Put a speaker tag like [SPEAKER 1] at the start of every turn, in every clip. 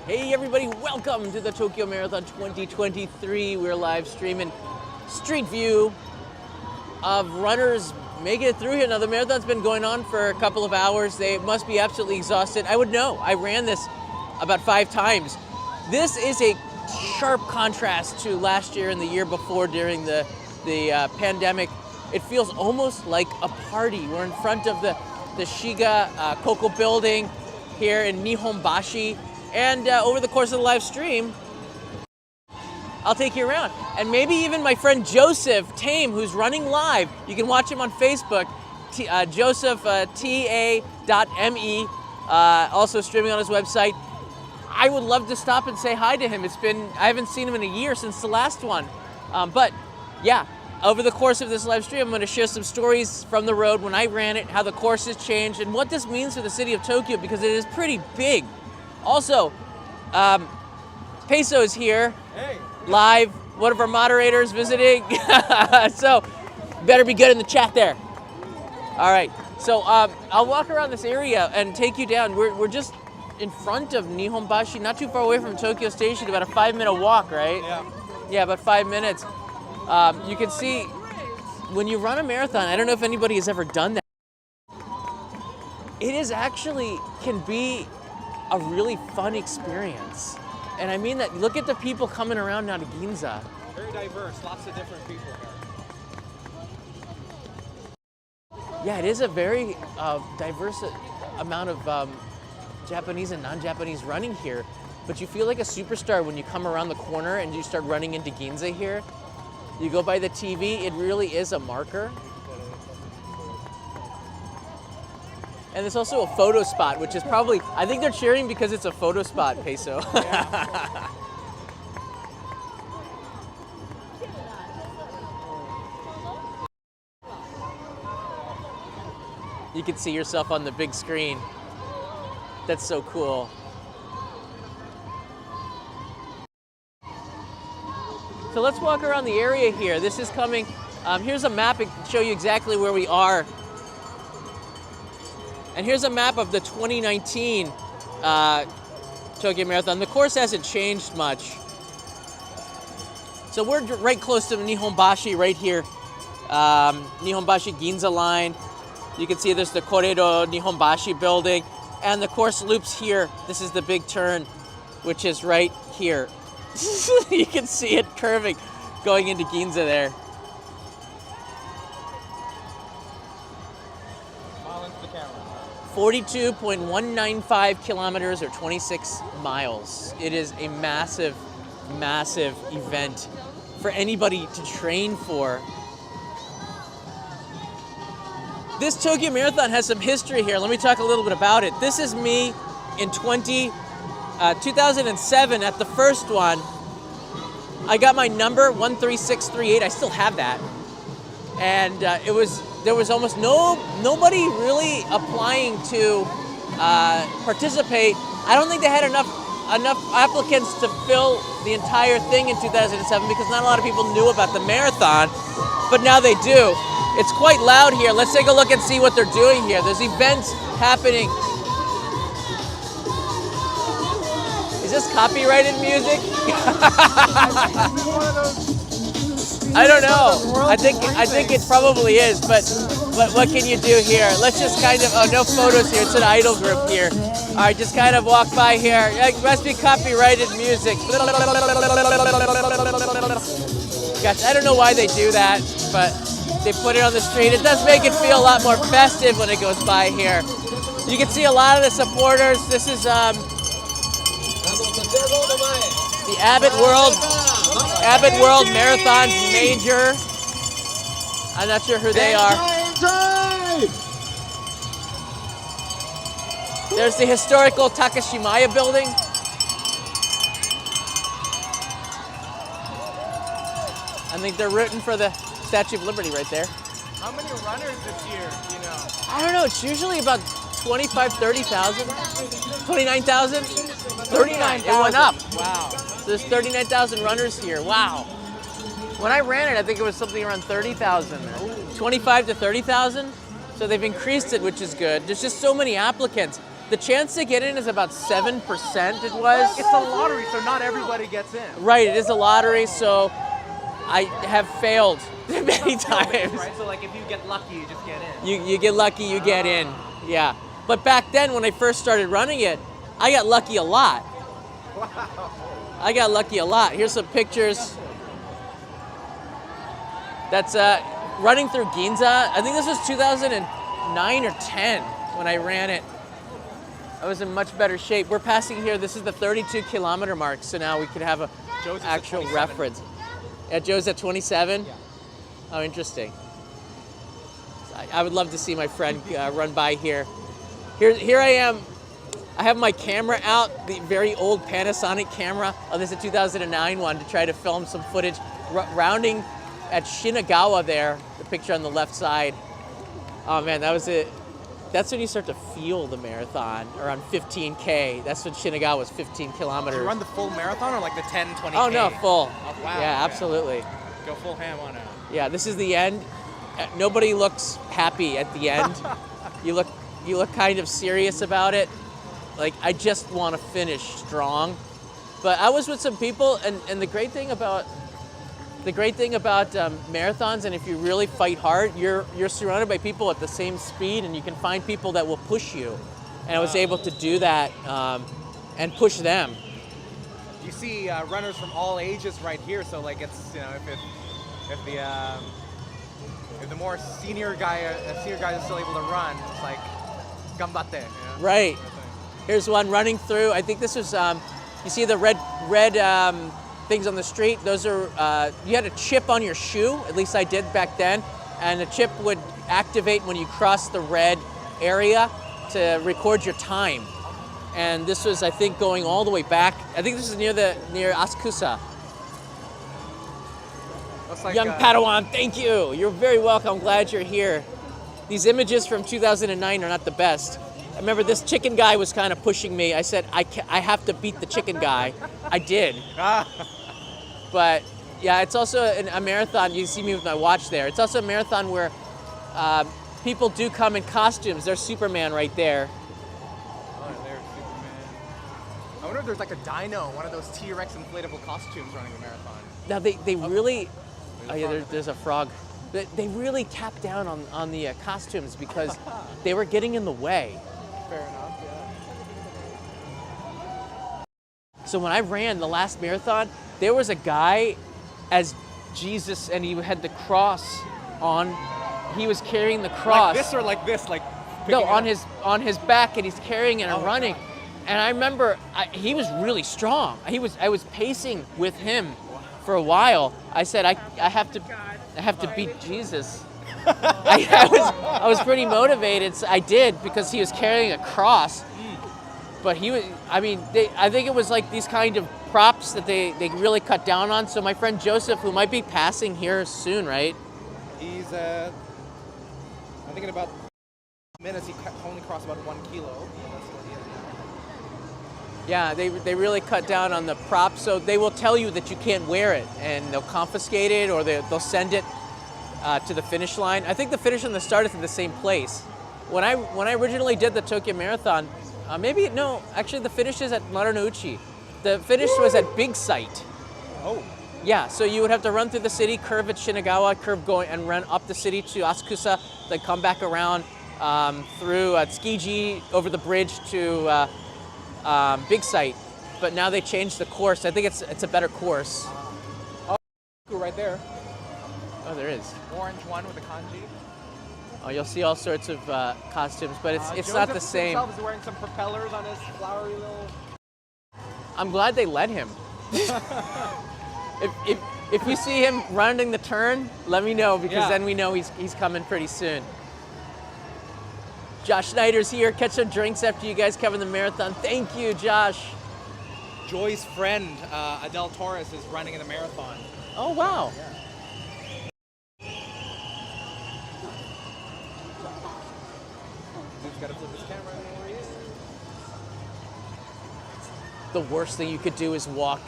[SPEAKER 1] Hey everybody, welcome to the Tokyo Marathon 2023. We're live streaming street view of runners making it through here. Now the marathon's been going on for a couple of hours. They must be absolutely exhausted. I would know, I ran this about 5 times. This is a sharp contrast to last year and the year before during the pandemic. It feels almost like a party. We're in front of the Shiga Koko building here in Nihonbashi. And over the course of the live stream, I'll take you around. And maybe even my friend Joseph Tame, who's running live. You can watch him on Facebook, Joseph TA.me, also streaming on his website. I would love to stop and say hi to him. I haven't seen him in a year since the last one. But yeah, over the course of this live stream, I'm going to share some stories from the road when I ran it, how the course has changed, and what this means for the city of Tokyo, because it is pretty big. Also, Peso is here, live, one of our moderators visiting, so better be good in the chat there. All right, so I'll walk around this area and take you down. We're just in front of Nihonbashi, not too far away from Tokyo Station, about a 5-minute walk, right? Yeah, about 5 minutes. You can see, when you run a marathon, I don't know if anybody has ever done that, it is actually, can be a really fun experience. And I mean that, look at the people coming around now to Ginza.
[SPEAKER 2] Very diverse, lots of different people here.
[SPEAKER 1] Yeah, it is a very diverse amount of Japanese and non-Japanese running here. But you feel like a superstar when you come around the corner and you start running into Ginza here. You go by the TV, it really is a marker. And there's also a photo spot, which is probably, I think they're cheering because it's a photo spot, Peso. Yeah. You can see yourself on the big screen. That's so cool. So let's walk around the area here. This is coming, here's a map to show you exactly where we are. And here's a map of the 2019 Tokyo Marathon. The course hasn't changed much. So we're right close to Nihonbashi right here. Nihonbashi Ginza line. You can see there's the Koredo Nihonbashi building. And the course loops here. This is the big turn, which is right here. You can see it curving, going into Ginza there. 42.195 kilometers or 26 miles. It is a massive, massive event for anybody to train for. This Tokyo Marathon has some history here. Let me talk a little bit about it. This is me in 2007 at the first one. I got my number 13638. I still have that. And there was almost nobody really applying to participate. I don't think they had enough applicants to fill the entire thing in 2007 because not a lot of people knew about the marathon, but now they do. It's quite loud here. Let's take a look and see what they're doing here. There's events happening. Is this copyrighted music? I don't know. I think it probably is, but what can you do here? Let's just kind of, oh, no photos here. It's an idol group here. All right, just kind of walk by here. It must be copyrighted music. Gosh, I don't know why they do that, but they put it on the street. It does make it feel a lot more festive when it goes by here. You can see a lot of the supporters. This is the Abbott World Marathon Major. I'm not sure who they are. There's the historical Takashimaya building. I think they're rooting for the Statue of Liberty right there.
[SPEAKER 2] How many runners this year, you know?
[SPEAKER 1] I don't know, it's usually about 25, 30,000, 29,000, 39, it went up.
[SPEAKER 2] Wow.
[SPEAKER 1] So there's 39,000 runners here, wow. When I ran it, I think it was something around 30,000, 25 to 30,000. So they've increased it, which is good. There's just so many applicants. The chance to get in is about 7%, it was.
[SPEAKER 2] It's a lottery, so not everybody gets in.
[SPEAKER 1] Right, it is a lottery, so I have failed many times.
[SPEAKER 2] Right? So like if you get lucky, you just get in.
[SPEAKER 1] You get lucky, you get in. Yeah. But back then, when I first started running it, I got lucky a lot.
[SPEAKER 2] Wow.
[SPEAKER 1] I got lucky a lot. Here's some pictures. That's running through Ginza. I think this was 2009 or 10 when I ran it. I was in much better shape. We're passing here. This is the 32-kilometer mark, so now we could have a
[SPEAKER 2] Joe's
[SPEAKER 1] actual
[SPEAKER 2] at 27.
[SPEAKER 1] reference. Yeah, Joe's at 27?
[SPEAKER 2] Yeah.
[SPEAKER 1] Oh, interesting. I would love to see my friend run by here. Here I am. I have my camera out, the very old Panasonic camera. Oh, this is a 2009 one to try to film some footage. Rounding at Shinagawa there, the picture on the left side. Oh man, that was it. That's when you start to feel the marathon, around 15K. That's when Shinagawa was 15 kilometers.
[SPEAKER 2] Did you run the full marathon or like the 10, 20K?
[SPEAKER 1] Oh no, full.
[SPEAKER 2] Oh, wow.
[SPEAKER 1] Yeah, absolutely.
[SPEAKER 2] Go full ham on it.
[SPEAKER 1] Yeah, this is the end. Nobody looks happy at the end. You look kind of serious about it. Like, I just want to finish strong. But I was with some people, and the great thing about marathons, and if you really fight hard, you're surrounded by people at the same speed, and you can find people that will push you. And I was able to do that and push them.
[SPEAKER 2] You see runners from all ages right here, so like it's, you know, if the more senior guy is still able to run, it's like gambate. You know?
[SPEAKER 1] Right. Here's one running through. I think this was you see the red things on the street. Those are you had a chip on your shoe. At least I did back then, and the chip would activate when you crossed the red area to record your time. And this was, I think, going all the way back. I think this is near Asakusa.
[SPEAKER 2] Looks like,
[SPEAKER 1] Young Padawan, thank you. You're very welcome. I'm glad you're here. These images from 2009 are not the best. I remember this chicken guy was kind of pushing me. I said, I have to beat the chicken guy. I did. But yeah, it's also a marathon. You see me with my watch there. It's also a marathon where people do come in costumes. There's Superman right there.
[SPEAKER 2] Oh, there's Superman. I wonder if there's like a dino, one of those T-Rex inflatable costumes running the marathon.
[SPEAKER 1] Now they really, oh yeah, there's a frog. They really tapped down on the costumes because they were getting in the way.
[SPEAKER 2] Fair enough, yeah.
[SPEAKER 1] So when I ran the last marathon, there was a guy as Jesus, and he had the cross on. He was carrying the cross.
[SPEAKER 2] Like this or like this, like.
[SPEAKER 1] No, on his back, and he's carrying it and running. God. And I remember he was really strong. I was pacing with him for a while. I said I have to beat Jesus. I was pretty motivated. So I did because he was carrying a cross. But he was. I mean, I think it was like these kind of props that they really cut down on. So my friend Joseph, who might be passing here soon, right?
[SPEAKER 2] He's I think in about minutes he only crossed about 1 kilo. That's what he is now.
[SPEAKER 1] Yeah, they really cut down on the props, so they will tell you that you can't wear it, and they'll confiscate it, or they'll send it to the finish line. I think the finish and the start is in the same place. When I originally did the Tokyo Marathon, actually the finish is at Marunouchi. The finish was at Big Sight.
[SPEAKER 2] Oh.
[SPEAKER 1] Yeah, so you would have to run through the city, curve at Shinagawa, curve going, and run up the city to Asakusa, then come back around through Tsukiji over the bridge to Big Sight. But now they changed the course. I think it's a better course.
[SPEAKER 2] Oh, right there.
[SPEAKER 1] Oh, there is.
[SPEAKER 2] Orange one with a kanji.
[SPEAKER 1] Oh, you'll see all sorts of costumes, but it's not the same.
[SPEAKER 2] Joseph himself is wearing some propellers on his flowery little.
[SPEAKER 1] I'm glad they let him. If you see him rounding the turn, let me know, because then we know he's coming pretty soon. Josh Snyder's here. Catch some drinks after you guys cover the marathon. Thank you, Josh.
[SPEAKER 2] Joy's friend, Adele Torres, is running in the marathon.
[SPEAKER 1] Oh, wow.
[SPEAKER 2] Yeah. Dude's got to flip his camera. I don't know where he is.
[SPEAKER 1] The worst thing you could do is walk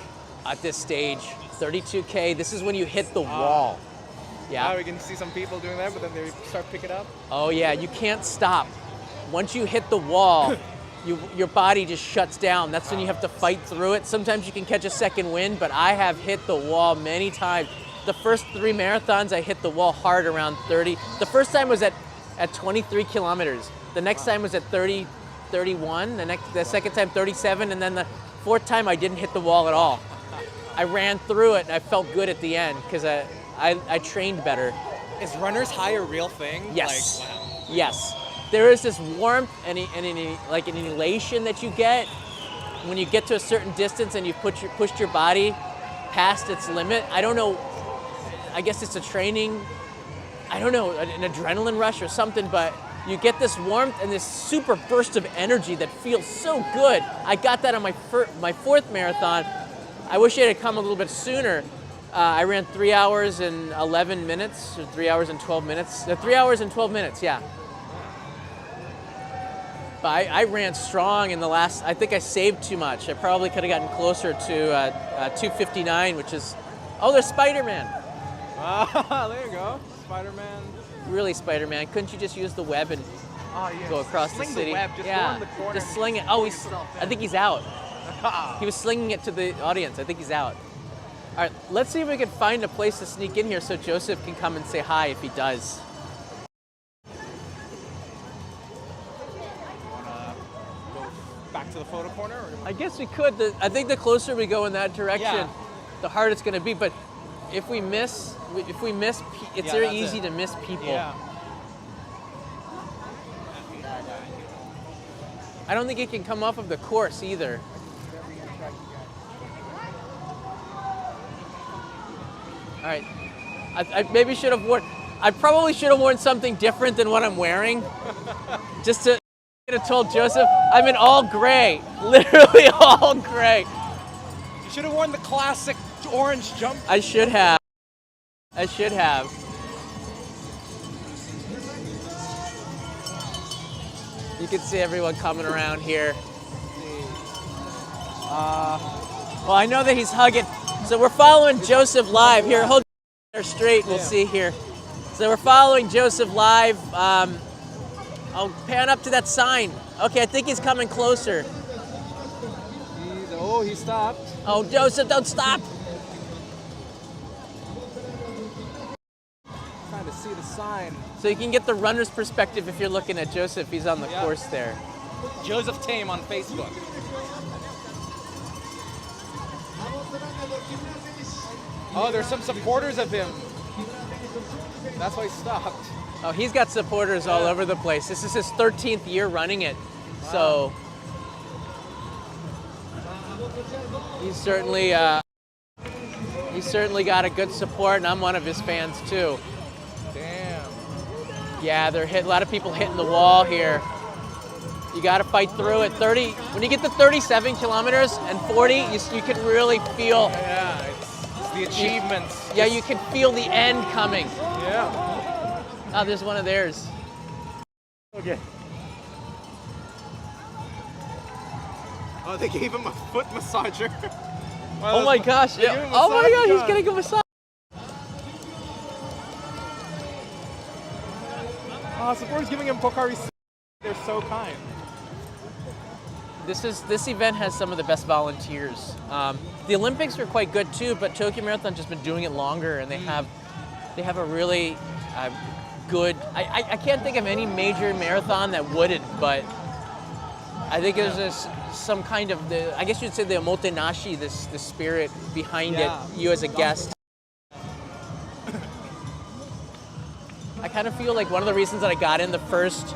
[SPEAKER 1] at this stage. 32K, this is when you hit the wall. Yeah.
[SPEAKER 2] Now we can see some people doing that, but then they start picking up.
[SPEAKER 1] Oh yeah, you can't stop. Once you hit the wall, your body just shuts down. That's when you have to fight through it. Sometimes you can catch a second wind, but I have hit the wall many times. The first 3 marathons, I hit the wall hard around 30. The first time was at 23 kilometers. The next time was at 30, 31. The second time 37, and then the fourth time I didn't hit the wall at all. I ran through it and I felt good at the end because I trained better.
[SPEAKER 2] Is runner's high a real thing?
[SPEAKER 1] Yes.
[SPEAKER 2] Like, wow.
[SPEAKER 1] Yes. There is this warmth and like an elation that you get when you get to a certain distance and you've pushed your body past its limit. I don't know. I guess it's a training, I don't know, an adrenaline rush or something, but you get this warmth and this super burst of energy that feels so good. I got that on my 4th marathon. I wish it had come a little bit sooner. I ran 3 hours and 11 minutes, or 3 hours and 12 minutes. 3 hours and 12 minutes, yeah. But I ran strong in the last, I think I saved too much. I probably could have gotten closer to 2:59, which is, oh, there's Spider-Man.
[SPEAKER 2] There you go, Spider-Man.
[SPEAKER 1] Really, Spider-Man, couldn't you just use the web and go across the city?
[SPEAKER 2] The web, just go in the corner.
[SPEAKER 1] Just sling it. Oh, I think he's out. He was slinging it to the audience. I think he's out. All right, let's see if we can find a place to sneak in here so Joseph can come and say hi if he does.
[SPEAKER 2] Go back to the photo corner? Or?
[SPEAKER 1] I guess we could. I think the closer we go in that direction, the harder it's going to be. But if we miss, it's very easy to miss people.
[SPEAKER 2] Yeah.
[SPEAKER 1] I don't think he can come off of the course either. All right, I maybe should have worn. I probably should have worn something different than what I'm wearing, just to. I could have told Joseph I'm in all gray, literally all gray.
[SPEAKER 2] You should have worn the classic orange jump.
[SPEAKER 1] I should have. I should have. You can see everyone coming around here. Well, I know that he's hugging. So we're following Joseph live here. Hold there straight. We'll see here. So we're following Joseph live. I'll pan up to that sign. Okay, I think he's coming closer.
[SPEAKER 2] He stopped.
[SPEAKER 1] Oh, Joseph, don't stop.
[SPEAKER 2] Trying to see the sign.
[SPEAKER 1] So you can get the runner's perspective if you're looking at Joseph. He's on the course there.
[SPEAKER 2] Joseph Tame on Facebook. Oh, there's some supporters of him. That's why he stopped.
[SPEAKER 1] Oh, he's got supporters all over the place. This is his 13th year running it. Wow. So he's certainly got a good support, and I'm one of his fans too.
[SPEAKER 2] Damn.
[SPEAKER 1] Yeah, a lot of people hitting the wall here. You got to fight through it. 30. When you get to 37 kilometers and 40, you can really feel.
[SPEAKER 2] Yeah, it's the achievements.
[SPEAKER 1] Yeah, you can feel the end coming.
[SPEAKER 2] Yeah.
[SPEAKER 1] Oh, there's one of theirs.
[SPEAKER 2] Okay. Oh, they gave him a foot massager.
[SPEAKER 1] Oh my gosh! Yeah. Oh my God, he's getting a massage.
[SPEAKER 2] Supporters giving him Pocari. They're so kind.
[SPEAKER 1] This event has some of the best volunteers. The Olympics were quite good too, but Tokyo Marathon just been doing it longer, and they have a really good. I can't think of any major marathon that wouldn't, but I think there's some kind of I guess you'd say the omotenashi, the spirit behind it. You as a guest. I kind of feel like one of the reasons that I got in the first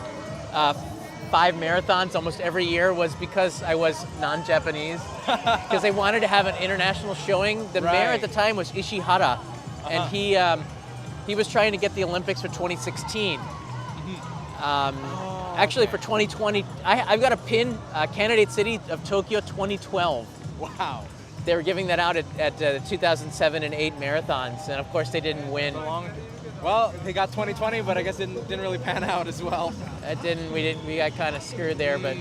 [SPEAKER 1] 5 marathons almost every year was because I was non-Japanese, because they wanted to have an international showing. The mayor at the time was Ishihara, and he was trying to get the Olympics for 2016. Actually, for 2020, I've got a pin, candidate city of Tokyo 2012.
[SPEAKER 2] Wow.
[SPEAKER 1] They were giving that out at the 2007 and 8 marathons, and of course they didn't win.
[SPEAKER 2] Well, they got 2020, but I guess it didn't really pan out as well.
[SPEAKER 1] It didn't. We got kind of screwed there, but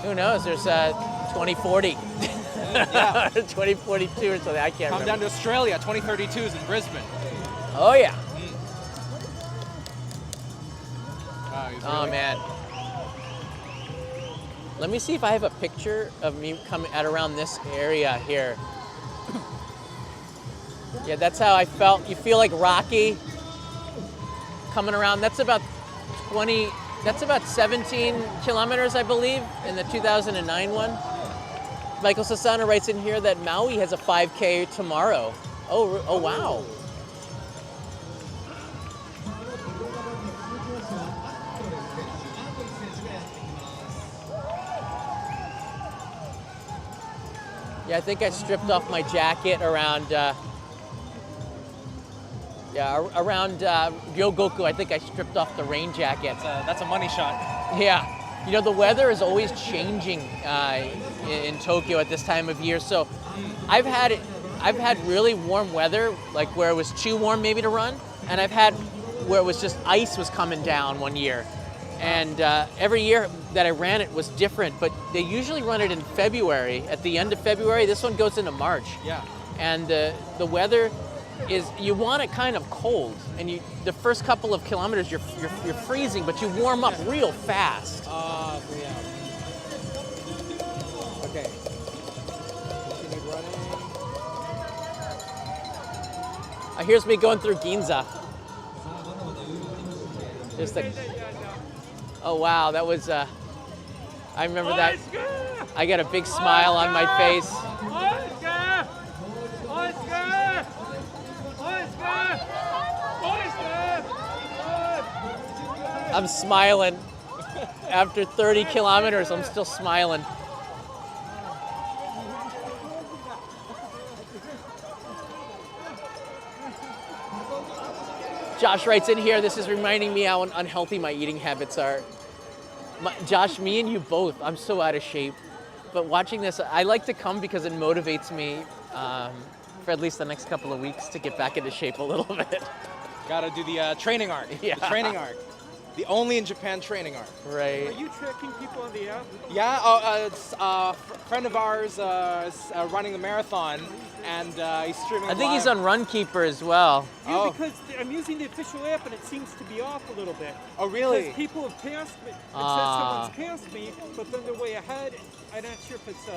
[SPEAKER 1] who knows? There's 2040, 2042 or something. I can't remember.
[SPEAKER 2] Come down to Australia. 2032 is in Brisbane.
[SPEAKER 1] Oh yeah. Oh
[SPEAKER 2] really
[SPEAKER 1] man. Let me see if I have a picture of me coming at around this area here. Yeah, that's how I felt. You feel like Rocky coming around. That's about 17 kilometers, I believe, in the 2009 one. Michael Sasana writes in here that Maui has a 5K tomorrow. Oh wow. Yeah, I think I stripped off my jacket around around Ryogoku. I think I stripped off the rain jacket.
[SPEAKER 2] That's a money shot.
[SPEAKER 1] Yeah, you know, the weather is always changing in Tokyo at this time of year. So I've had really warm weather, like where it was too warm maybe to run, and I've had where it was just ice was coming down one year. And every year that I ran it was different, but they usually run it in February, at the end of February. This one goes into March.
[SPEAKER 2] Yeah.
[SPEAKER 1] And the weather is, you want it kind of cold, and the first couple of kilometers you're freezing, but you warm up real fast.
[SPEAKER 2] Yeah. Okay. Continue running.
[SPEAKER 1] Here's me going through Ginza. Oh wow, that was, I remember that. I got a big smile on my face. I'm smiling. After 30 kilometers, I'm still smiling. Josh writes in here, this is reminding me how unhealthy my eating habits are. Josh, me and you both, I'm so out of shape. But watching this, I like to come because it motivates me for at least the next couple of weeks to get back into shape a little bit.
[SPEAKER 2] Gotta do the training arc.
[SPEAKER 1] Yeah.
[SPEAKER 2] The training arc. The only in Japan training arc.
[SPEAKER 1] Right.
[SPEAKER 3] Are you tracking people on the app?
[SPEAKER 2] Yeah, it's a friend of ours is running the marathon, and he's streaming
[SPEAKER 1] I think
[SPEAKER 2] live.
[SPEAKER 1] he's on Runkeeper as well.
[SPEAKER 3] Yeah,
[SPEAKER 2] Oh.
[SPEAKER 3] because I'm using the official app and it seems to be off a little bit.
[SPEAKER 2] Oh, really?
[SPEAKER 3] Because people have passed me. It
[SPEAKER 1] Ah.
[SPEAKER 3] says someone's passed me, but then they're way ahead. I'm not sure if it's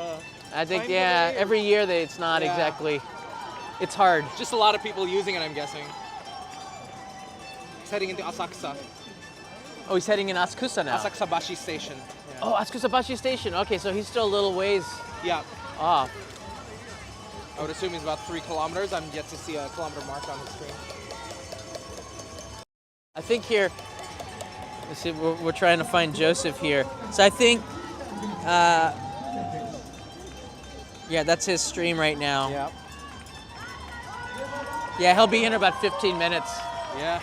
[SPEAKER 1] I think,
[SPEAKER 3] time
[SPEAKER 1] yeah,
[SPEAKER 3] delay or-
[SPEAKER 1] every year it's not
[SPEAKER 2] Yeah.
[SPEAKER 1] exactly, it's hard.
[SPEAKER 2] Just a lot of people using it, I'm guessing. He's heading into Asakusa.
[SPEAKER 1] Oh, he's heading in Asakusa now.
[SPEAKER 2] Asakusa-bashi Station. Yeah.
[SPEAKER 1] Oh, Asakusa-bashi Station. Okay, so he's still a little ways
[SPEAKER 2] Yeah.
[SPEAKER 1] off.
[SPEAKER 2] I would assume he's about 3 kilometers. I'm yet to see a kilometer mark on the screen.
[SPEAKER 1] I think here, let's see, we're trying to find Joseph here. So I think, yeah, that's his stream right now.
[SPEAKER 2] Yeah.
[SPEAKER 1] Yeah, he'll be in about 15 minutes.
[SPEAKER 2] Yeah.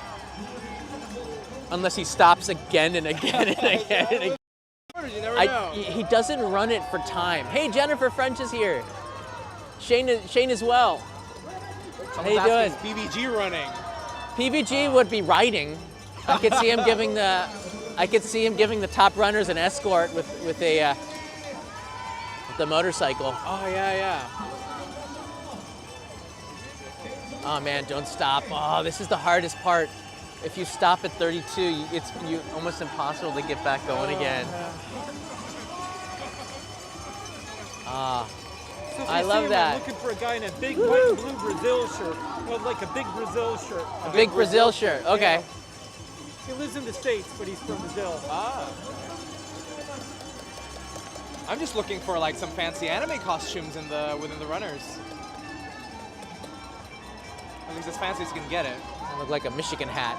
[SPEAKER 1] Unless he stops again and again and again and again.
[SPEAKER 2] You never know.
[SPEAKER 1] He doesn't run it for time. Hey, Jennifer French is here. Shane as well. How you doing?
[SPEAKER 2] Is BBG running?
[SPEAKER 1] PBG would be riding. I could see him giving the top runners an escort with the motorcycle.
[SPEAKER 2] Oh, yeah.
[SPEAKER 1] Oh man, don't stop. Oh, this is the hardest part. If you stop at 32, it's almost impossible to get back going again. Ah,
[SPEAKER 3] So if
[SPEAKER 1] I
[SPEAKER 3] you
[SPEAKER 1] love
[SPEAKER 3] see him,
[SPEAKER 1] that.
[SPEAKER 3] I'm looking for a guy in a big white and blue Brazil shirt. Well, like a big Brazil shirt.
[SPEAKER 1] a big Brazil shirt. Okay.
[SPEAKER 3] Yeah. He lives in the States, but he's from Brazil.
[SPEAKER 2] Ah. I'm just looking for like some fancy anime costumes within the runners. At least as fancy as you can get it.
[SPEAKER 1] I look like a Michigan hat.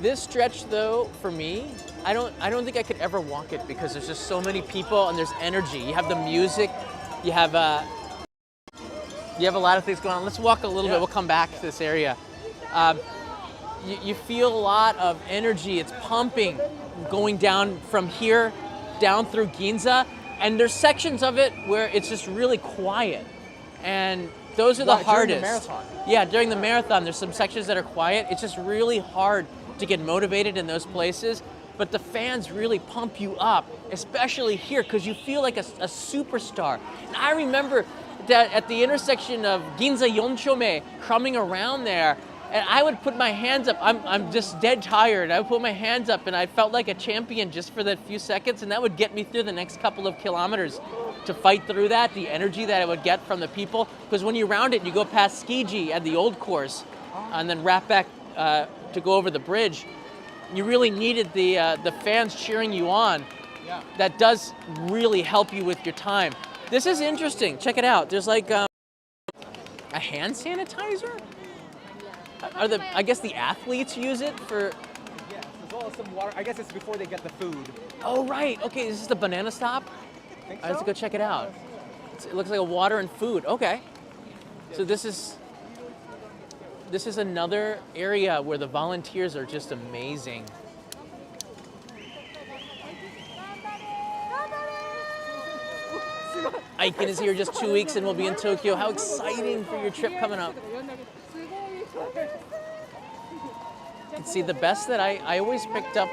[SPEAKER 1] This stretch, though, for me, I don't think I could ever walk it because there's just so many people and there's energy. You have the music, you have a lot of things going on. Let's walk a little bit. We'll come back to this area. You feel a lot of energy. It's pumping, going down from here, down through Ginza. And there's sections of it where it's just really quiet. And those are the hardest.
[SPEAKER 2] During the marathon.
[SPEAKER 1] Yeah, during the marathon, there's some sections that are quiet. It's just really hard to get motivated in those places. But the fans really pump you up, especially here, because you feel like a superstar. And I remember that at the intersection of Ginza Yonchome, coming around there, And I would put my hands up. I'm just dead tired. I would put my hands up, and I felt like a champion just for that few seconds, and that would get me through the next couple of kilometers to fight through that, the energy that I would get from the people. Because when you round it, you go past Skiji at the old course, and then wrap back to go over the bridge. You really needed the fans cheering you on.
[SPEAKER 2] Yeah.
[SPEAKER 1] That does really help you with your time. This is interesting. Check it out. There's like a hand sanitizer. I guess the athletes use it for.
[SPEAKER 2] Yes, as well as some water. I guess it's before they get the food.
[SPEAKER 1] Oh right. Okay. This is the banana stop.
[SPEAKER 2] I think
[SPEAKER 1] I have to go check it out. It looks like a water and food. Okay. So this is another area where the volunteers are just amazing. Aiken is here just 2 weeks and we'll be in Tokyo. How exciting for your trip coming up. And see, the best that I always picked up,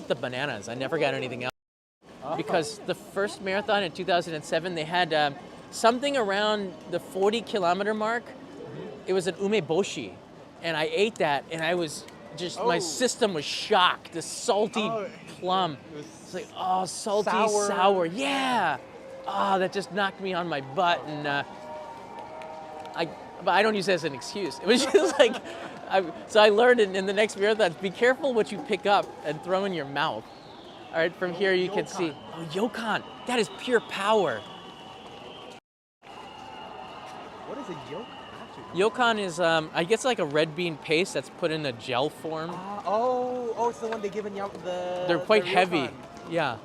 [SPEAKER 1] the bananas. I never got anything else. Because the first marathon in 2007, they had something around the 40-kilometer mark. It was an umeboshi, and I ate that, and I was just, my system was shocked. This salty plum. It's like, oh, salty, sour. Yeah. Oh, that just knocked me on my butt, and but I don't use that as an excuse. It was just like, so I learned in the next marathon, be careful what you pick up and throw in your mouth. All right, from here you can see, Yokon, that is pure power.
[SPEAKER 2] What is a yokon?
[SPEAKER 1] Yokon is, I guess like a red bean paste that's put in a gel form.
[SPEAKER 2] It's the one they give in
[SPEAKER 1] They're quite heavy.
[SPEAKER 2] Yokon.
[SPEAKER 1] Yeah.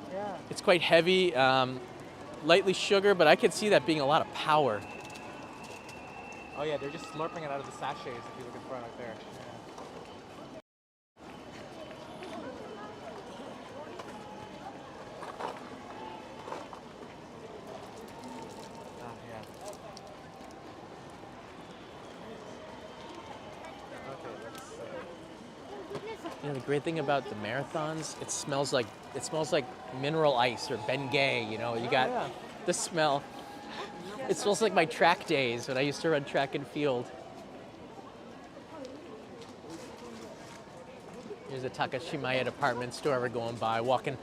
[SPEAKER 1] It's quite heavy, lightly sugar, but I could see that being a lot of power.
[SPEAKER 2] Oh yeah, they're just slurping it out of the sachets if you look in front right there.
[SPEAKER 1] You know, the great thing about the marathons, it smells like mineral ice or Bengay. You know, you got the smell. It smells like my track days when I used to run track and field. Here's a Takashimaya department store we're going by, walking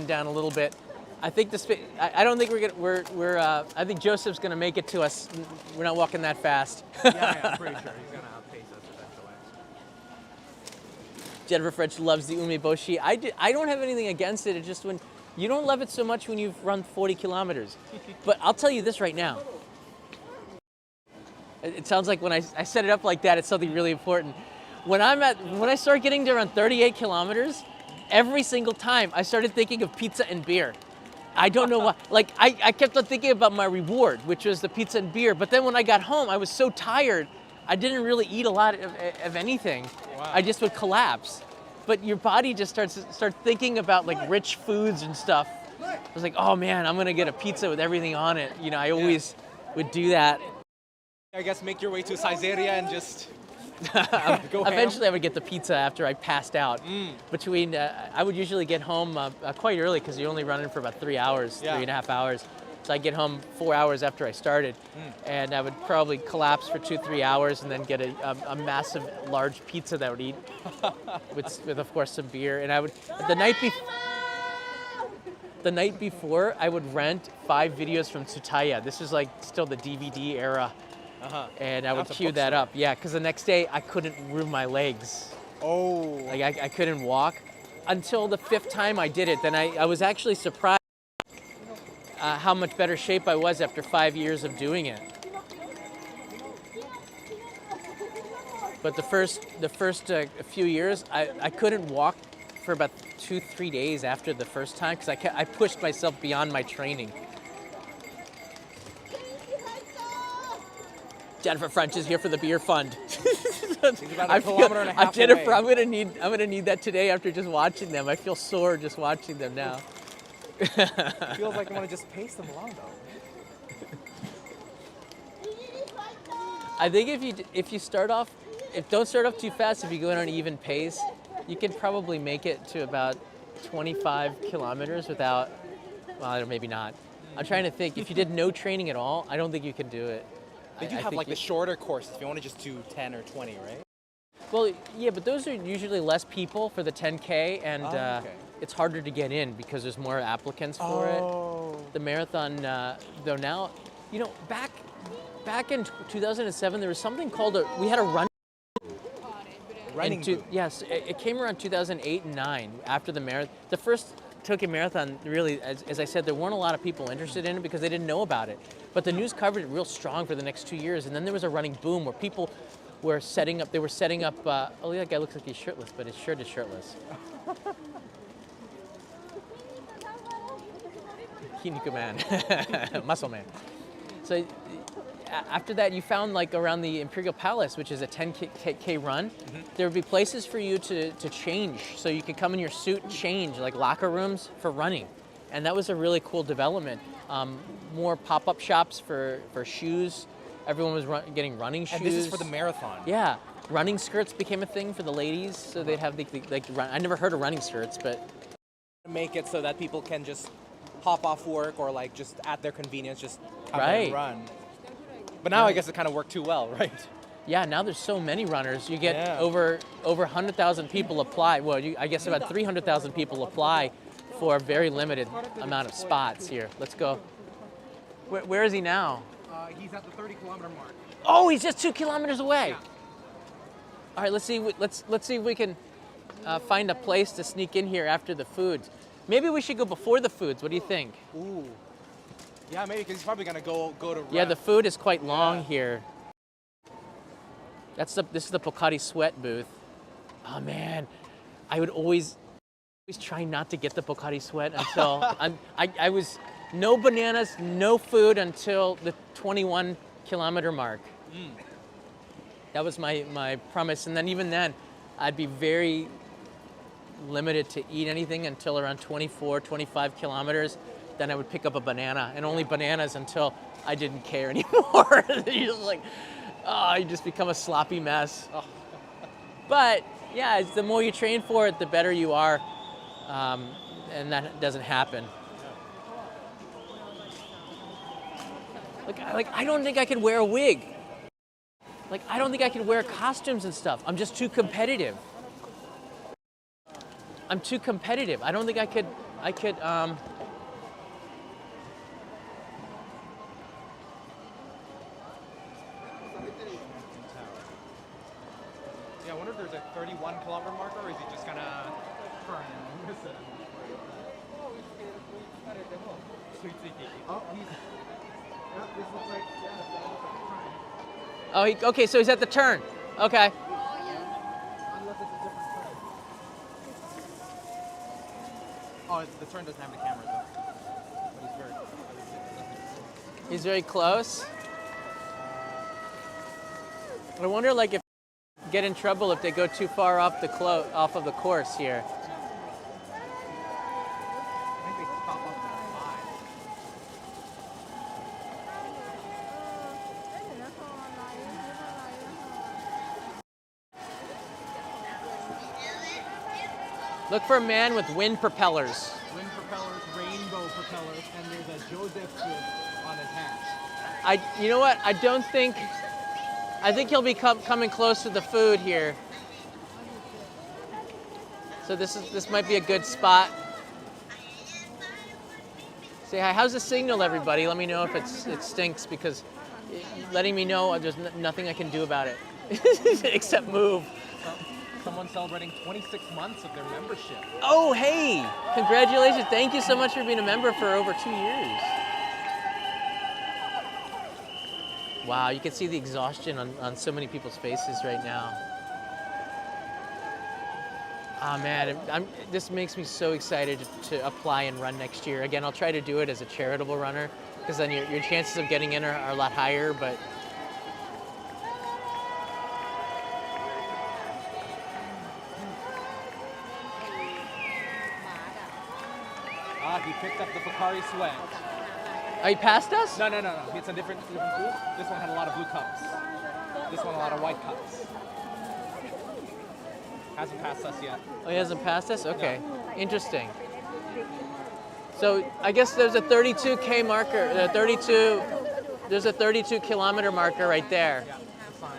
[SPEAKER 1] down a little bit. I think I don't think I think Joseph's gonna make it to us. We're not walking that fast.
[SPEAKER 2] Yeah, I'm pretty sure he's gonna outpace us eventually.
[SPEAKER 1] Jennifer French loves the umeboshi. I don't have anything against it. It's just when you don't love it so much when you've run 40 kilometers. But I'll tell you this right now. It sounds like when I set it up like that, it's something really important. When I start getting to around 38 kilometers, every single time I started thinking of pizza and beer. I don't know why. Like I kept on thinking about my reward, which was the pizza and beer. But then when I got home, I was so tired, I didn't really eat a lot of anything.
[SPEAKER 2] Wow.
[SPEAKER 1] I just would collapse. But your body just starts thinking about like rich foods and stuff. I was like, oh man, I'm gonna get a pizza with everything on it. You know, I always would do that.
[SPEAKER 2] I guess make your way to Caesarea and just go
[SPEAKER 1] Eventually,
[SPEAKER 2] ham.
[SPEAKER 1] I would get the pizza after I passed out. Between, I would usually get home quite early because you're only running for about 3 hours, 3.5 hours. So I get home 4 hours after I started, and I would probably collapse for 2-3 hours, and then get a massive, large pizza that I would eat with of course some beer. And I would the night before I would rent 5 videos from Tsutaya. This is like still the DVD era. And I would queue that up. Yeah, because the next day I couldn't move my legs.
[SPEAKER 2] Oh.
[SPEAKER 1] Like I couldn't walk until the 5th time I did it. Then I was actually surprised how much better shape I was after 5 years of doing it. But the first few years, I couldn't walk for about 2-3 days after the first time because I pushed myself beyond my training. Jennifer French is here for the beer fund.
[SPEAKER 2] About a kilometer and a half
[SPEAKER 1] Jennifer,
[SPEAKER 2] away.
[SPEAKER 1] I'm gonna need that today after just watching them. I feel sore just watching them now.
[SPEAKER 2] Feels like I want to just pace them along though.
[SPEAKER 1] I think if you don't start off too fast, if you go in on an even pace, you can probably make it to about 25 kilometers without, well, maybe not. I'm trying to think. If you did no training at all, I don't think you can do it.
[SPEAKER 2] They do
[SPEAKER 1] I
[SPEAKER 2] have
[SPEAKER 1] think
[SPEAKER 2] like the shorter courses if you want to just do 10 or 20, right?
[SPEAKER 1] Well, yeah, but those are usually less people for the 10K, and
[SPEAKER 2] okay.
[SPEAKER 1] it's harder to get in because there's more applicants for it. The marathon, though now, you know, back in 2007, there was something called we had a
[SPEAKER 2] running boom.
[SPEAKER 1] Yes, it came around 2008 and 9 after the marathon. The first Tokyo Marathon, really, as I said, there weren't a lot of people interested in it because they didn't know about it. But the news covered it real strong for the next 2 years, and then there was a running boom where people were setting up. They were setting up. Oh, that guy looks like he's shirtless, but his shirt is shirtless. Kiniku man, muscle man. So after that, you found like around the Imperial Palace, which is a 10K run, there would be places for you to change. So you could come in your suit and change, like locker rooms for running. And that was a really cool development. More pop-up shops for shoes. Everyone was getting running shoes.
[SPEAKER 2] And this is for the marathon.
[SPEAKER 1] Yeah. Running skirts became a thing for the ladies. So they'd have I never heard of running skirts, but.
[SPEAKER 2] Make it so that people can just hop off work or like just at their convenience, just come and run. But now I guess it kind of worked too well, right?
[SPEAKER 1] Yeah, now there's so many runners. You get over 100,000 people apply. Well, I guess about 300,000 people apply for a very limited amount of spots here. Let's go. Where is he now?
[SPEAKER 2] He's at the 30-kilometer mark.
[SPEAKER 1] Oh, he's just 2 kilometers away.
[SPEAKER 2] Yeah.
[SPEAKER 1] All right, let's see if we can find a place to sneak in here after the foods. Maybe we should go before the foods. What do you think?
[SPEAKER 2] Ooh. Yeah, maybe because he's probably gonna go to.
[SPEAKER 1] Yeah, the food is quite long here. This is the Pocari Sweat booth. Oh man, I would always try not to get the Pocari Sweat until I was no bananas, no food until the 21-kilometer mark. That was my promise, and then even then, I'd be very limited to eat anything until around 24, 25 kilometers. Then I would pick up a banana, and only bananas until I didn't care anymore. You're just like, you just become a sloppy mess. But yeah, the more you train for it, the better you are, and that doesn't happen. Like I don't think I could wear a wig. Like I don't think I could wear costumes and stuff. I'm just too competitive. I'm too competitive. I don't think I could.
[SPEAKER 2] Yeah, I wonder if there's a 31-kilometer marker, or is he just gonna turn? Oh, this looks like
[SPEAKER 1] Oh, okay. So he's at the turn. Okay.
[SPEAKER 2] unless it's a different turn. Oh, the turn doesn't have the camera though. But
[SPEAKER 1] He's very close. I wonder, like, if get in trouble if they go too far off of the course here.
[SPEAKER 2] I think they stop up at 5.
[SPEAKER 1] Look for a man with wind propellers.
[SPEAKER 2] Wind propellers, rainbow propellers, and there's a Joseph on his hat.
[SPEAKER 1] You know what? I think he'll be coming close to the food here. So this might be a good spot. Say hi. How's the signal, everybody? Let me know if it stinks, because letting me know there's nothing I can do about it except move.
[SPEAKER 2] Someone celebrating 26 months of their membership.
[SPEAKER 1] Oh, hey! Congratulations. Thank you so much for being a member for over 2 years. Wow, you can see the exhaustion on so many people's faces right now. Oh man, this makes me so excited to apply and run next year. Again, I'll try to do it as a charitable runner, because then your chances of getting in are a lot higher, but
[SPEAKER 2] He picked up the Pocari Sweat.
[SPEAKER 1] Oh, he passed us?
[SPEAKER 2] No. It's a different booth. This one had a lot of blue cups. This one a lot of white cups. Hasn't passed us yet.
[SPEAKER 1] Oh, he hasn't passed us? Okay, interesting. So I guess there's a 32K marker, 32 There's a 32-kilometer marker right there.
[SPEAKER 2] Yeah, that's fine.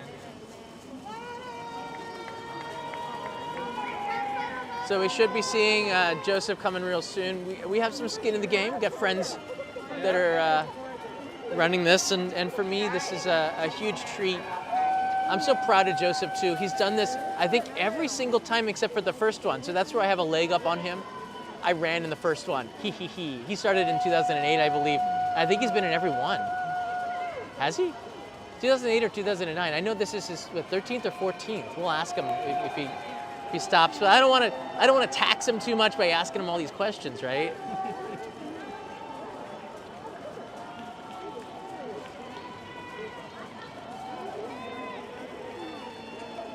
[SPEAKER 1] So we should be seeing Joseph coming real soon. We have some skin in the game. We got friends that are running this, and for me, this is a huge treat. I'm so proud of Joseph too. He's done this, I think, every single time except for the first one. So that's where I have a leg up on him. I ran in the first one. He started in 2008, I believe. I think he's been in every one. Has he? 2008 or 2009. I know this is his 13th or 14th. We'll ask him if he stops. But I don't want to tax him too much by asking him all these questions, right?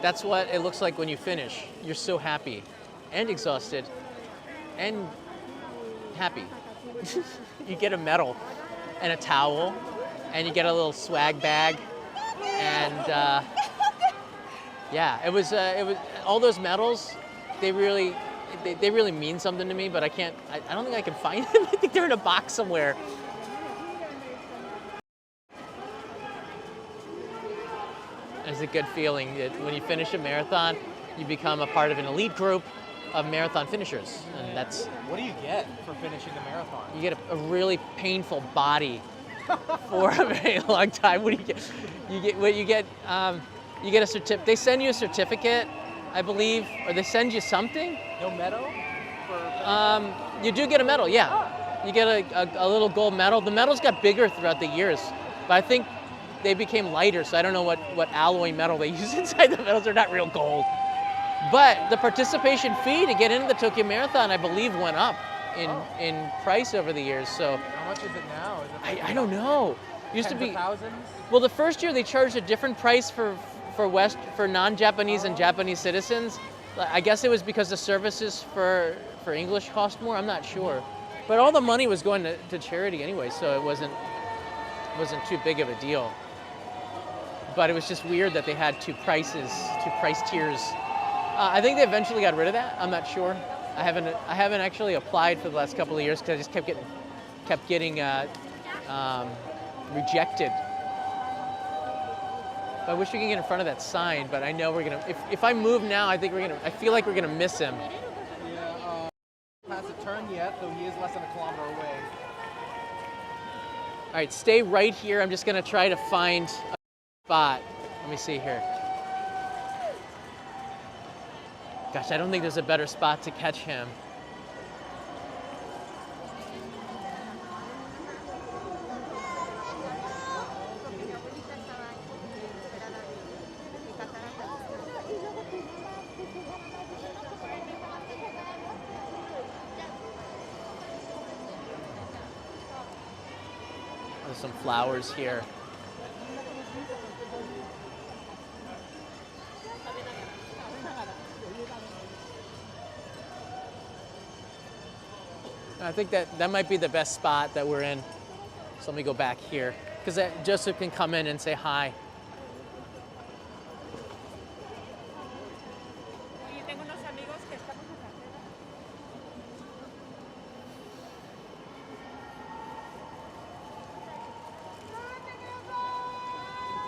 [SPEAKER 1] That's what it looks like when you finish. You're so happy and exhausted and happy. You get a medal and a towel, and you get a little swag bag, and yeah, it was all those medals. They really mean something to me, but I don't think I can find them. I think they're in a box somewhere. It's a good feeling that when you finish a marathon, you become a part of an elite group of marathon finishers, and that's.
[SPEAKER 2] What do you get for finishing the marathon?
[SPEAKER 1] You get a really painful body for a very long time. What do you get? You get a certificate. They send you a certificate, I believe, or they send you something.
[SPEAKER 2] No medal? For
[SPEAKER 1] You do get a medal, yeah. You get a little gold medal. The medals got bigger throughout the years, but I think they became lighter, so I don't know what alloy metal they use inside the medals. They're not real gold. But the participation fee to get into the Tokyo Marathon, I believe, went up in price over the years. So
[SPEAKER 2] how much is it now? Is it
[SPEAKER 1] I don't know. Used to be
[SPEAKER 2] thousands?
[SPEAKER 1] Well, the first year they charged a different price for non-Japanese and Japanese citizens. I guess it was because the services for English cost more. I'm not sure. But all the money was going to charity anyway, so it wasn't too big of a deal. But it was just weird that they had two price tiers. I think they eventually got rid of that. I'm not sure. I haven't actually applied for the last couple of years because I just kept getting rejected. I wish we could get in front of that sign, but I know we're gonna. If I move now, I feel like we're gonna miss him.
[SPEAKER 2] Yeah. Hasn't turned yet, though he is less than a kilometer away.
[SPEAKER 1] All right, stay right here. I'm just gonna try to find a spot. Let me see here. Gosh, I don't think there's a better spot to catch him. There's some flowers here. I think that might be the best spot that we're in. So let me go back here, because Joseph can come in and say hi.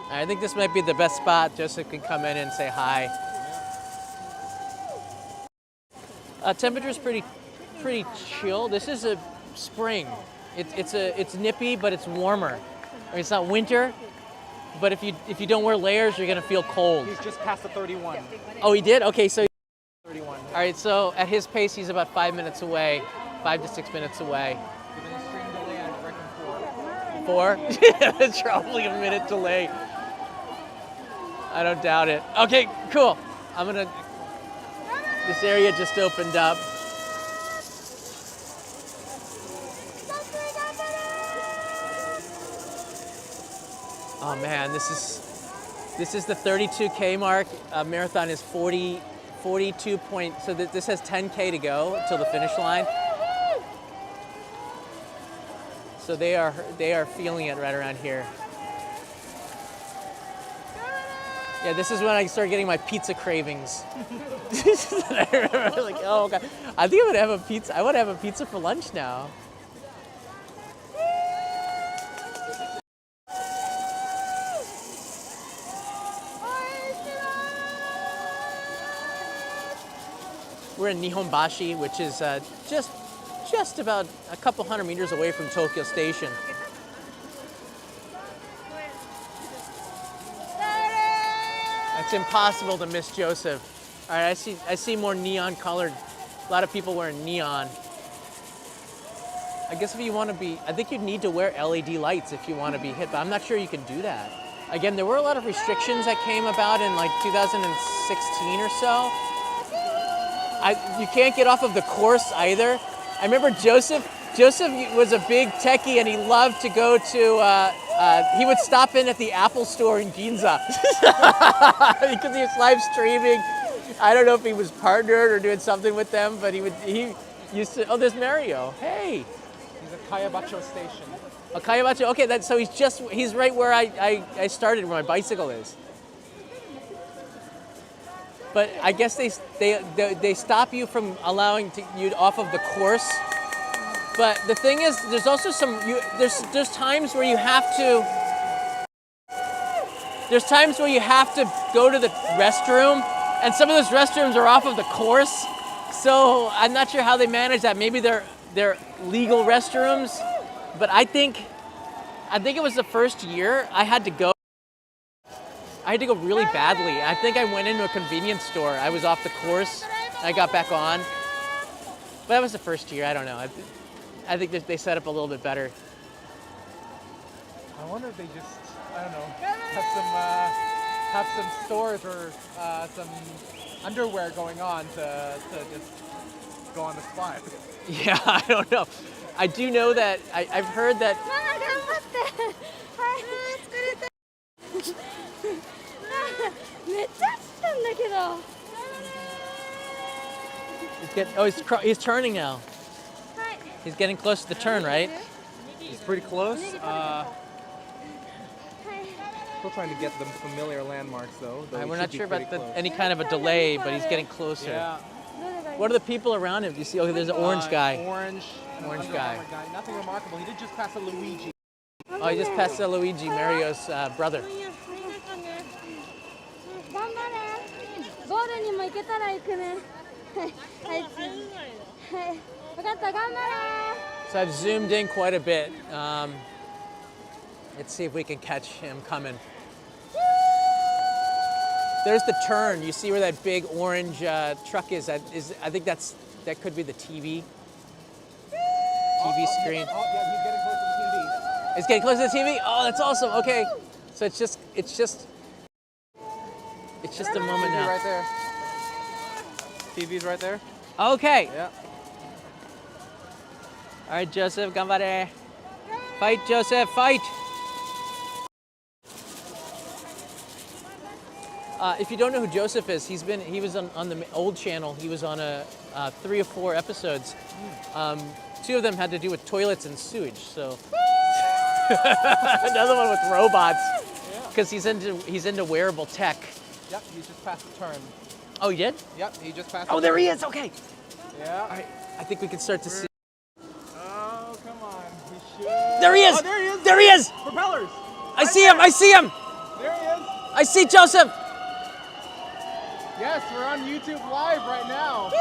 [SPEAKER 1] I think this might be the best spot. Joseph can come in and say hi. Temperature's pretty chill. This is a spring. It's nippy, but it's warmer. I mean, it's not winter, but if you don't wear layers, you're gonna feel cold.
[SPEAKER 2] He's just past the 31.
[SPEAKER 1] Oh, he did? Okay, so
[SPEAKER 2] 31.
[SPEAKER 1] all right. So at his pace, he's about 5 minutes away, 5 to 6 minutes away.
[SPEAKER 2] Given the stream delay, I reckon 4.
[SPEAKER 1] 4? Yeah, it's probably a minute delay. I don't doubt it. Okay, cool. This area just opened up. Oh man, this is the 32K mark. Marathon is 42 point. So this has 10K to go till the finish line. So they are feeling it right around here. Yeah, this is when I start getting my pizza cravings. I remember, like, oh god, I think I would have a pizza. I want to have a pizza for lunch now. We're in Nihonbashi, which is just about a couple hundred meters away from Tokyo Station. It's impossible to miss Joseph. All right, I see more neon colored. A lot of people wearing neon. I guess if you want to be, I think you'd need to wear LED lights if you want to be hit, but I'm not sure you can do that. Again, there were a lot of restrictions that came about in like 2016 or so. You can't get off of the course either. I remember Joseph was a big techie and he loved to go to, he would stop in at the Apple store in Ginza because he was live streaming. I don't know if he was partnered or doing something with them, but he used to, oh, there's Mario. Hey.
[SPEAKER 2] He's at Kayabacho Station.
[SPEAKER 1] Oh, Kayabacho, okay, so he's right where I started, where my bicycle is. But I guess they stop you from allowing you off of the course. But the thing is, there's also there's times where you have to. There's times where you have to go to the restroom, and some of those restrooms are off of the course. So I'm not sure how they manage that. Maybe they're legal restrooms, but I think it was the first year I had to go. I had to go really badly. I think I went into a convenience store. I was off the course. I got back on. But that was the first year. I don't know. I think they set up a little bit better.
[SPEAKER 2] I wonder if they just, I don't know, have some stores or some underwear going on to just go on the spot.
[SPEAKER 1] Yeah, I don't know. I do know that I've heard that. He's turning now. He's getting close to the turn, right?
[SPEAKER 2] He's pretty close. Still trying to get the familiar landmarks though.
[SPEAKER 1] We're not sure about any kind of a delay, but he's getting closer.
[SPEAKER 2] Yeah.
[SPEAKER 1] What are the people around him? Do you see? Oh, there's an orange guy.
[SPEAKER 2] Orange guy. Nothing remarkable. He did just pass a Luigi.
[SPEAKER 1] Oh, he just passed a Luigi, Mario's brother. So I've zoomed in quite a bit. Let's see if we can catch him coming. There's the turn. You see where that big orange truck is? I think that could be the TV screen.
[SPEAKER 2] Oh, yeah, he's getting close to the TV.
[SPEAKER 1] It's getting close to the TV? Oh, that's awesome. Okay. So it's just a moment now.
[SPEAKER 2] Right there. TV's right there.
[SPEAKER 1] Okay.
[SPEAKER 2] Yeah.
[SPEAKER 1] All right, Joseph, ganbare. Fight, Joseph, fight. If you don't know who Joseph is, he was on the old channel. He was on 3 or 4 episodes. 2 of them had to do with toilets and sewage. So another one with robots, because he's into wearable tech.
[SPEAKER 2] Yep, he just passed the turn.
[SPEAKER 1] Oh, he did?
[SPEAKER 2] Yep, he just passed.
[SPEAKER 1] Oh, there he is. Okay.
[SPEAKER 2] Yeah.
[SPEAKER 1] All right, I think we can start to see.
[SPEAKER 2] Oh, come on. He should.
[SPEAKER 1] There he is.
[SPEAKER 2] Oh, there he is.
[SPEAKER 1] There he is.
[SPEAKER 2] Propellers.
[SPEAKER 1] I see him. I see him.
[SPEAKER 2] There he is.
[SPEAKER 1] I see Joseph.
[SPEAKER 2] Yes, we're on YouTube Live right now.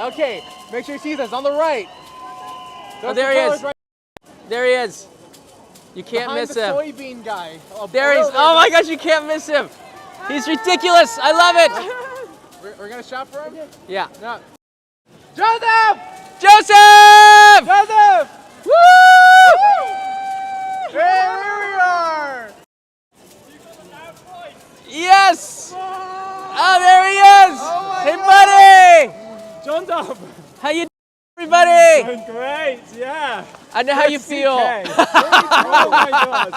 [SPEAKER 2] Okay, make sure you see this on the right.
[SPEAKER 1] Oh, there he is. There he is. You can't
[SPEAKER 2] Behind
[SPEAKER 1] miss
[SPEAKER 2] the
[SPEAKER 1] him.
[SPEAKER 2] soybean guy.
[SPEAKER 1] There he is. Oh my gosh, you can't miss him. He's ridiculous. I love it.
[SPEAKER 2] We're gonna shop for him?
[SPEAKER 1] Yeah.
[SPEAKER 2] No. Joseph!
[SPEAKER 1] Joseph!
[SPEAKER 2] Joseph!
[SPEAKER 1] Woo!
[SPEAKER 2] Hey, here we are!
[SPEAKER 1] Yes! Oh, there he is!
[SPEAKER 2] Oh my
[SPEAKER 1] hey, buddy!
[SPEAKER 3] John Dub.
[SPEAKER 1] How you doing, everybody?
[SPEAKER 3] Doing great, yeah.
[SPEAKER 1] I know how you feel.
[SPEAKER 3] Oh my god.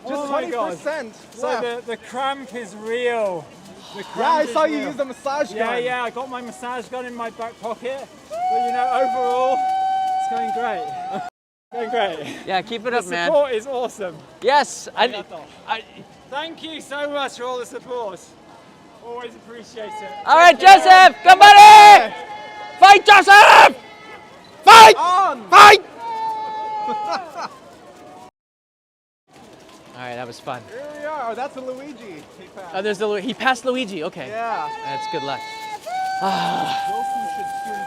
[SPEAKER 2] Just 20%.
[SPEAKER 3] So the cramp is real. The
[SPEAKER 2] Yeah,
[SPEAKER 3] cramp
[SPEAKER 2] I
[SPEAKER 3] is
[SPEAKER 2] saw you
[SPEAKER 3] real.
[SPEAKER 2] use the massage gun.
[SPEAKER 3] Yeah, I got my massage gun in my back pocket. But you know, overall, it's going great. Going great.
[SPEAKER 1] Yeah, keep it up,
[SPEAKER 3] The
[SPEAKER 1] man.
[SPEAKER 3] support is awesome.
[SPEAKER 1] Yes.
[SPEAKER 3] Thank you so much for all the support. Always appreciate it.
[SPEAKER 1] All right, Joseph, come on! Fight, Joseph! Fight!
[SPEAKER 2] On!
[SPEAKER 1] Fight! All right, that was fun.
[SPEAKER 2] Here we are. Oh, that's a Luigi.
[SPEAKER 1] Oh, he passed Luigi. Okay.
[SPEAKER 2] Yeah.
[SPEAKER 1] That's good luck. Oh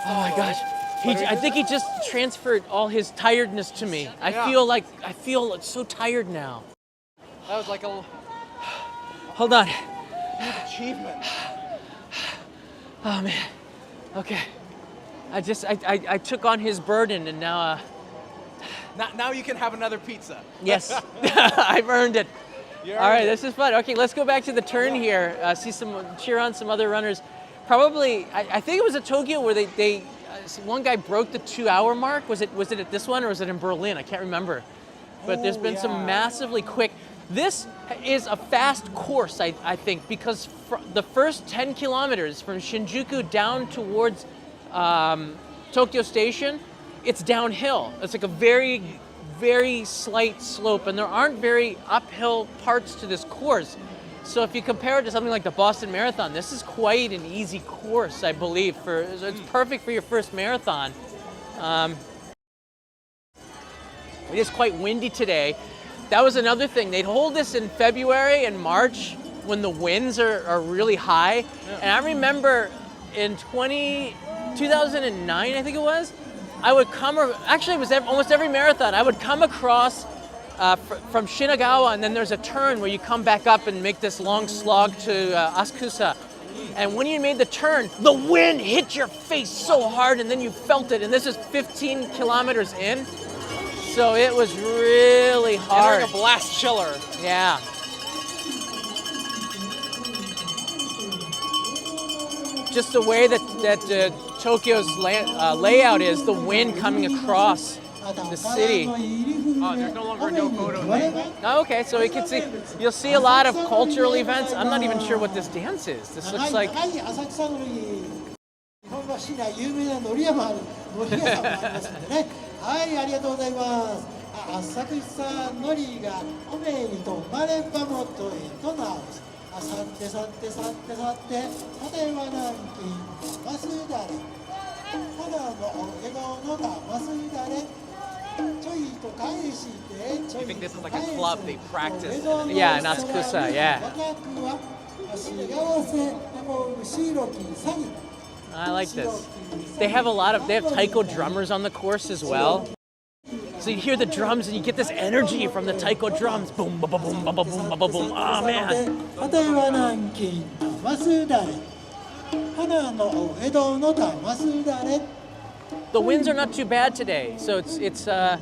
[SPEAKER 1] my gosh. I think he just transferred all his tiredness to me. I feel so tired now.
[SPEAKER 2] That was like a
[SPEAKER 1] Hold on.
[SPEAKER 2] huge achievement.
[SPEAKER 1] Oh man. Okay. I took on his burden and now
[SPEAKER 2] Now you can have another pizza.
[SPEAKER 1] yes. I've earned it.
[SPEAKER 2] You
[SPEAKER 1] All right,
[SPEAKER 2] earned it.
[SPEAKER 1] this is fun. Okay, let's go back to the turn here. Cheer on some other runners. Probably, I think it was at Tokyo where one guy broke the 2-hour mark. Was it at this one or was it in Berlin? I can't remember. But there's been some massively quick. This is a fast course, I think, because the first 10 kilometers from Shinjuku down towards Tokyo Station, it's downhill. It's like a very, very slight slope, and there aren't very uphill parts to this course. So if you compare it to something like the Boston Marathon, this is quite an easy course, I believe. It's perfect for your first marathon. It is quite windy today. That was another thing. They'd hold this in February and March when the winds are really high. Yeah. And I remember in 2009, I think it was, I would actually it was almost every marathon, I would come across from Shinagawa, and then there's a turn where you come back up and make this long slog to Asakusa. And when you made the turn, the wind hit your face so hard, and then you felt it. And this is 15 kilometers in, so it was really hard.
[SPEAKER 2] Entering a blast chiller.
[SPEAKER 1] Yeah. Just the way that Tokyo's layout is, the wind coming across the city.
[SPEAKER 2] Oh, there's no longer no photo lane.
[SPEAKER 1] Oh, okay, so you'll see a lot of cultural events. I'm not even sure what this dance is. This looks like...
[SPEAKER 4] 日本橋内有名な海苔屋さんもありますのでね。はい、ありがとうございます。浅草のりがおめにとまればもとへとなおす。さってさってさってさって、例えば南京マスダレ。花の江戸の玉すだれ。ちょいと返して、ちょいと返して。
[SPEAKER 2] You think this is like a club they practice?
[SPEAKER 1] Yeah, in Asakusa, yeah. I like this. They have taiko drummers on the course as well. So you hear the drums and you get this energy from the taiko drums. Boom, boom, boom, boom, boom, boom, boom, boom, boom. Oh man. The winds are not too bad today, so it's a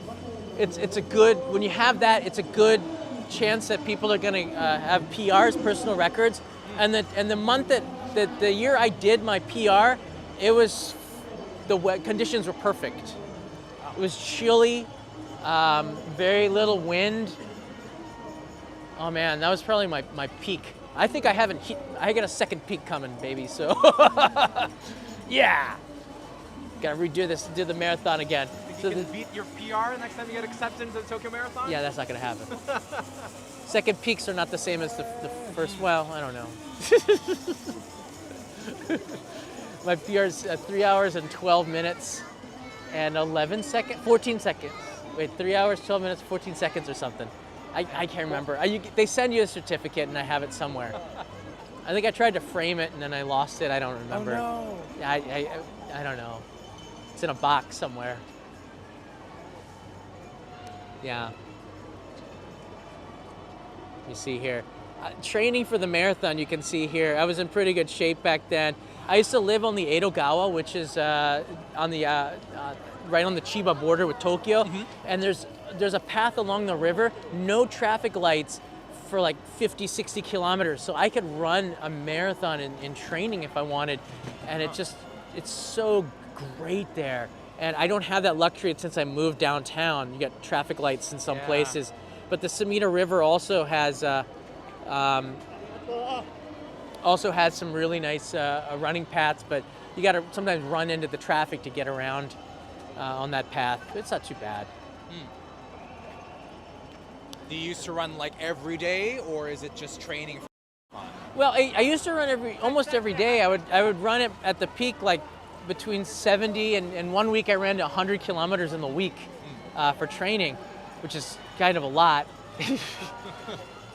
[SPEAKER 1] good, when you have that, it's a good chance that people are going to have PRs, personal records, and the month that the year I did my PR, the conditions were perfect. It was chilly, very little wind. Oh man, that was probably my peak. I think I got a second peak coming, baby. So yeah. Gotta do the marathon again.
[SPEAKER 2] Think you can beat your PR next time you get accepted into the Tokyo Marathon?
[SPEAKER 1] Yeah, that's not gonna happen. Second peaks are not the same as the first. Well, I don't know. My PR is 3 hours and 12 minutes and 14 seconds. Wait, 3 hours, 12 minutes, 14 seconds or something. I can't remember. They send you a certificate and I have it somewhere. I think I tried to frame it and then I lost it. I don't remember.
[SPEAKER 2] Oh no.
[SPEAKER 1] I don't know. It's in a box somewhere. Yeah. You see here. Training for the marathon, you can see here. I was in pretty good shape back then. I used to live on the Edogawa, which is on the right on the Chiba border with Tokyo. Mm-hmm. And there's a path along the river, no traffic lights for like 50, 60 kilometers. So I could run a marathon in training if I wanted. And it's so great there. And I don't have that luxury since I moved downtown. You got traffic lights in some places. But the Sumida River also has some really nice running paths, but you got to sometimes run into the traffic to get around on that path. It's not too bad.
[SPEAKER 2] Do you used to run like every day, or is it just training?
[SPEAKER 1] Well, I used to run almost every day. I would run it at the peak like between 70 and 1 week I ran 100 kilometers in the week for training, which is kind of a lot.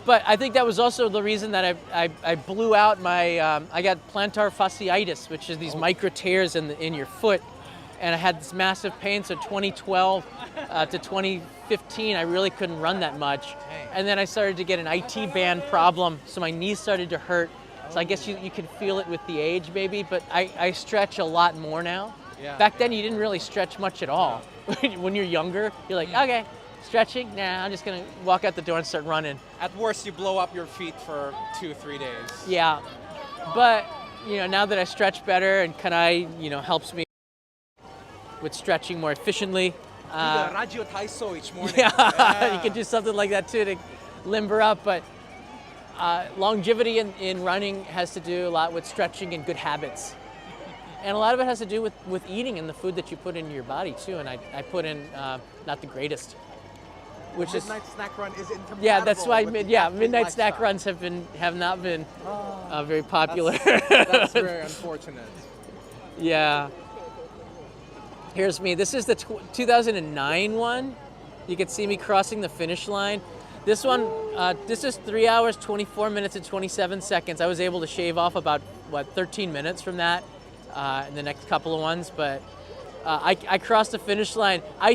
[SPEAKER 1] But I think that was also the reason that I blew out my, I got plantar fasciitis, which is these micro tears in your foot. And I had this massive pain, so 2012 to 2015, I really couldn't run that much. And then I started to get an IT band problem, so my knees started to hurt. So I guess you can feel it with the age, maybe, but I stretch a lot more now.
[SPEAKER 2] Yeah.
[SPEAKER 1] Back then, you didn't really stretch much at all. When you're younger, you're like, okay, stretching? Nah, I'm just gonna walk out the door and start running.
[SPEAKER 2] At worst, you blow up your feet for 2-3 days.
[SPEAKER 1] Yeah, but now that I stretch better and Kanai, helps me with stretching more efficiently.
[SPEAKER 2] Radio Taiso each morning.
[SPEAKER 1] Yeah, you can do something like that too to limber up, but longevity in running has to do a lot with stretching and good habits. And a lot of it has to do with eating and the food that you put into your body too, and I put in not the greatest. Which
[SPEAKER 2] Midnight snack run is incompatible.
[SPEAKER 1] Yeah, that's why.
[SPEAKER 2] with the
[SPEAKER 1] Yeah,
[SPEAKER 2] athlete
[SPEAKER 1] midnight
[SPEAKER 2] lifestyle.
[SPEAKER 1] snack runs have not been very popular.
[SPEAKER 2] That's very unfortunate.
[SPEAKER 1] Yeah. Here's me. This is the 2009 one. You can see me crossing the finish line. This one, this is 3 hours, 24 minutes, and 27 seconds. I was able to shave off about 13 minutes from that in the next couple of ones, but I crossed the finish line. I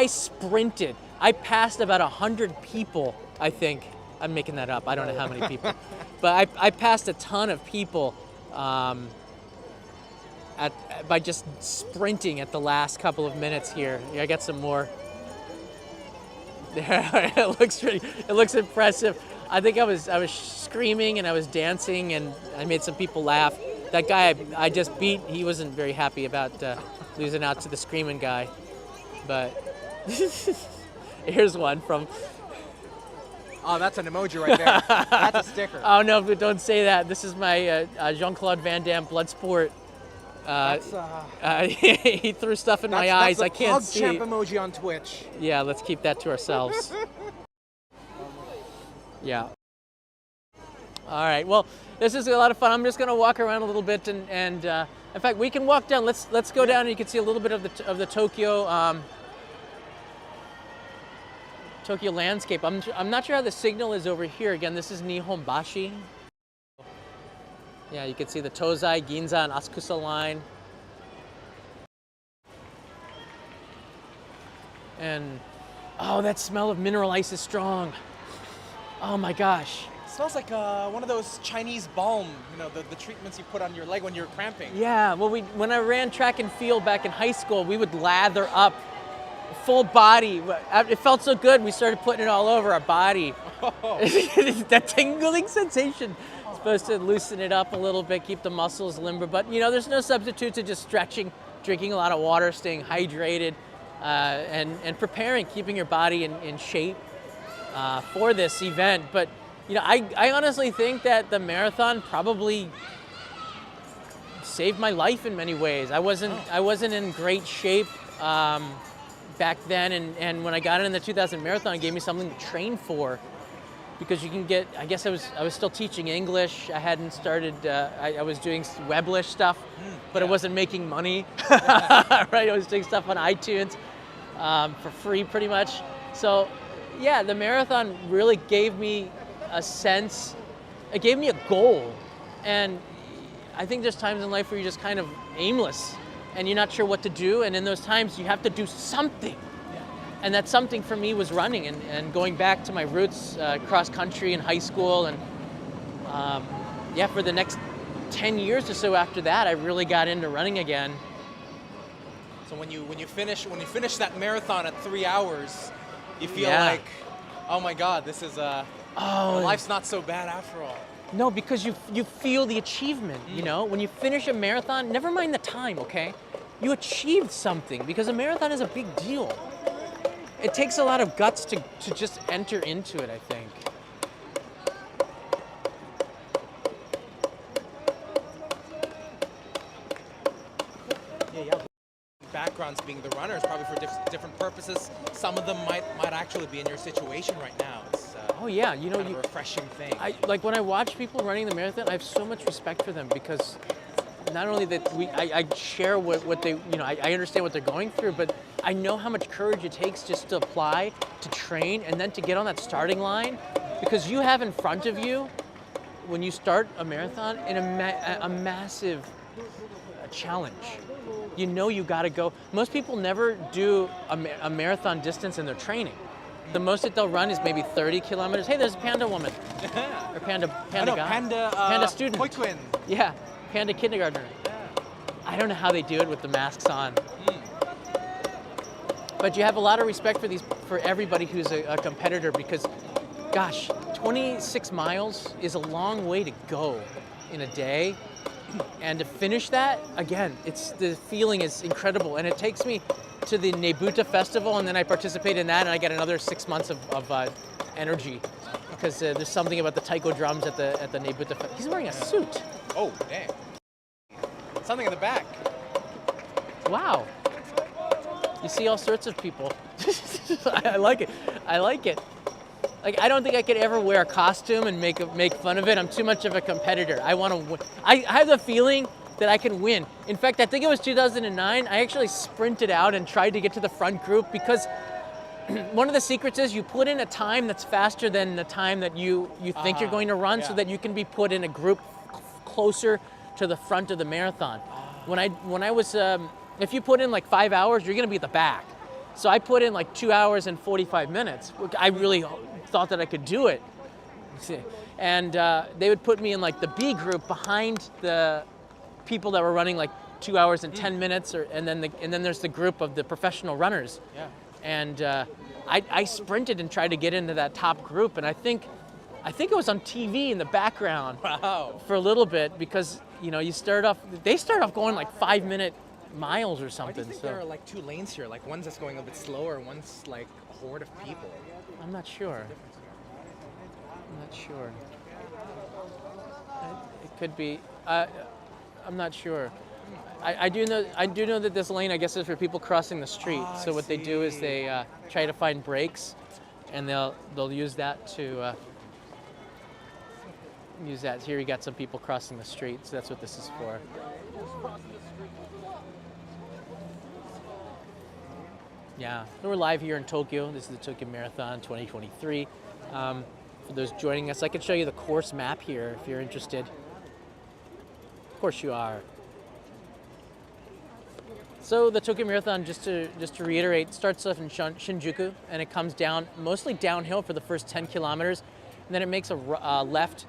[SPEAKER 1] sprinted. I passed about 100 people, I think. I'm making that up. I don't know how many people. But I passed a ton of people by just sprinting at the last couple of minutes here. Yeah, I got some more. There, it looks impressive. I think I was screaming and I was dancing and I made some people laugh. That guy I just beat, he wasn't very happy about losing out to the screaming guy. But here's one from.
[SPEAKER 2] Oh, that's an emoji right there. That's a sticker.
[SPEAKER 1] Oh no, but don't say that. This is my Jean-Claude Van Damme Bloodsport. He threw stuff in my eyes. I can't see.
[SPEAKER 2] That's the PogChamp emoji on Twitch.
[SPEAKER 1] Yeah, let's keep that to ourselves. Yeah. All right. Well, this is a lot of fun. I'm just gonna walk around a little bit, and in fact, we can walk down. Let's go down, and you can see a little bit of the Tokyo Tokyo landscape. I'm not sure how the signal is over here. Again, this is Nihonbashi. Yeah, you can see the Tozai, Ginza, and Asakusa line. And, oh, that smell of mineral ice is strong. Oh my gosh.
[SPEAKER 2] It smells like one of those Chinese balm, the treatments you put on your leg when you're cramping.
[SPEAKER 1] Yeah, well, when I ran track and field back in high school, we would lather up full body. It felt so good, we started putting it all over our body. Oh. That tingling sensation. Supposed to loosen it up a little bit, keep the muscles limber, but there's no substitute to just stretching, drinking a lot of water, staying hydrated, and preparing, keeping your body in shape for this event. But I honestly think that the marathon probably saved my life in many ways. I wasn't in great shape back then, and when I got in the 2000 marathon, it gave me something to train for. Because you can get, I guess I was still teaching English. I hadn't started, I was doing Weblish stuff, but it wasn't making money, right? I was doing stuff on iTunes for free pretty much. So yeah, the marathon really gave me a sense, it gave me a goal. And I think there's times in life where you're just kind of aimless and you're not sure what to do. And in those times you have to do something. And that something for me was running and going back to my roots, cross country in high school, and yeah, for the next 10 years or so after that, I really got into running again.
[SPEAKER 2] So when you finish that marathon at 3 hours, you feel like, oh my God, this is life's not so bad after all.
[SPEAKER 1] No, because you feel the achievement. When you finish a marathon, never mind the time, okay? You achieved something, because a marathon is a big deal. It takes a lot of guts to just enter into it, I think.
[SPEAKER 2] Yeah. Backgrounds being the runners, probably for different purposes. Some of them might actually be in your situation right now. It's
[SPEAKER 1] oh yeah,
[SPEAKER 2] kind of a refreshing thing.
[SPEAKER 1] Like when I watch people running the marathon, I have so much respect for them, because not only that I share what they, I understand what they're going through, but I know how much courage it takes just to apply, to train, and then to get on that starting line because you have in front of you, when you start a marathon, a massive challenge. You know you got to go. Most people never do a marathon distance in their training. The most that they'll run is maybe 30 kilometers. Hey, there's a panda woman. Or panda guy. Panda student.
[SPEAKER 2] Hoikuen.
[SPEAKER 1] Yeah, panda kindergartner. I don't know how they do it with the masks on. But you have a lot of respect for everybody who's a competitor, because, gosh, 26 miles is a long way to go in a day. And to finish that, again, the feeling is incredible. And it takes me to the Nebuta Festival, and then I participate in that, and I get another 6 months of energy, because there's something about the taiko drums at the Nebuta Festival. He's wearing a suit.
[SPEAKER 2] Oh, dang. Something in the back.
[SPEAKER 1] Wow. You see all sorts of people. I like it. I like it. Like, I don't think I could ever wear a costume and make fun of it. I'm too much of a competitor. I want to win. I have the feeling that I can win. In fact, I think it was 2009, I actually sprinted out and tried to get to the front group, because one of the secrets is you put in a time that's faster than the time that you think you're going to run, so that you can be put in a group closer to the front of the marathon. When I was, if you put in like 5 hours, you're going to be at the back. So I put in like 2 hours and 45 minutes. I really thought that I could do it. And they would put me in like the B group behind the people that were running like 2 hours and 10 minutes, and then there's the group of the professional runners.
[SPEAKER 2] Yeah.
[SPEAKER 1] And I sprinted and tried to get into that top group, and I think it was on TV in the background.
[SPEAKER 2] Wow.
[SPEAKER 1] For a little bit, because they start off going like 5-minute miles or something.
[SPEAKER 2] Why do you think there are like two lanes here? Like one's just going a bit slower, one's like a horde of people.
[SPEAKER 1] I'm not sure. It could be. I'm not sure. I do know that this lane, I guess, is for people crossing the street. So what they do is they try to find breaks, and they'll use that to use that. Here you got some people crossing the street, so that's what this is for. Yeah, so we're live here in Tokyo. This is the Tokyo Marathon 2023. For those joining us, I can show you the course map here if you're interested. Of course you are. So the Tokyo Marathon, just to reiterate, starts off in Shinjuku, and it comes down mostly downhill for the first 10 kilometers, and then it makes a left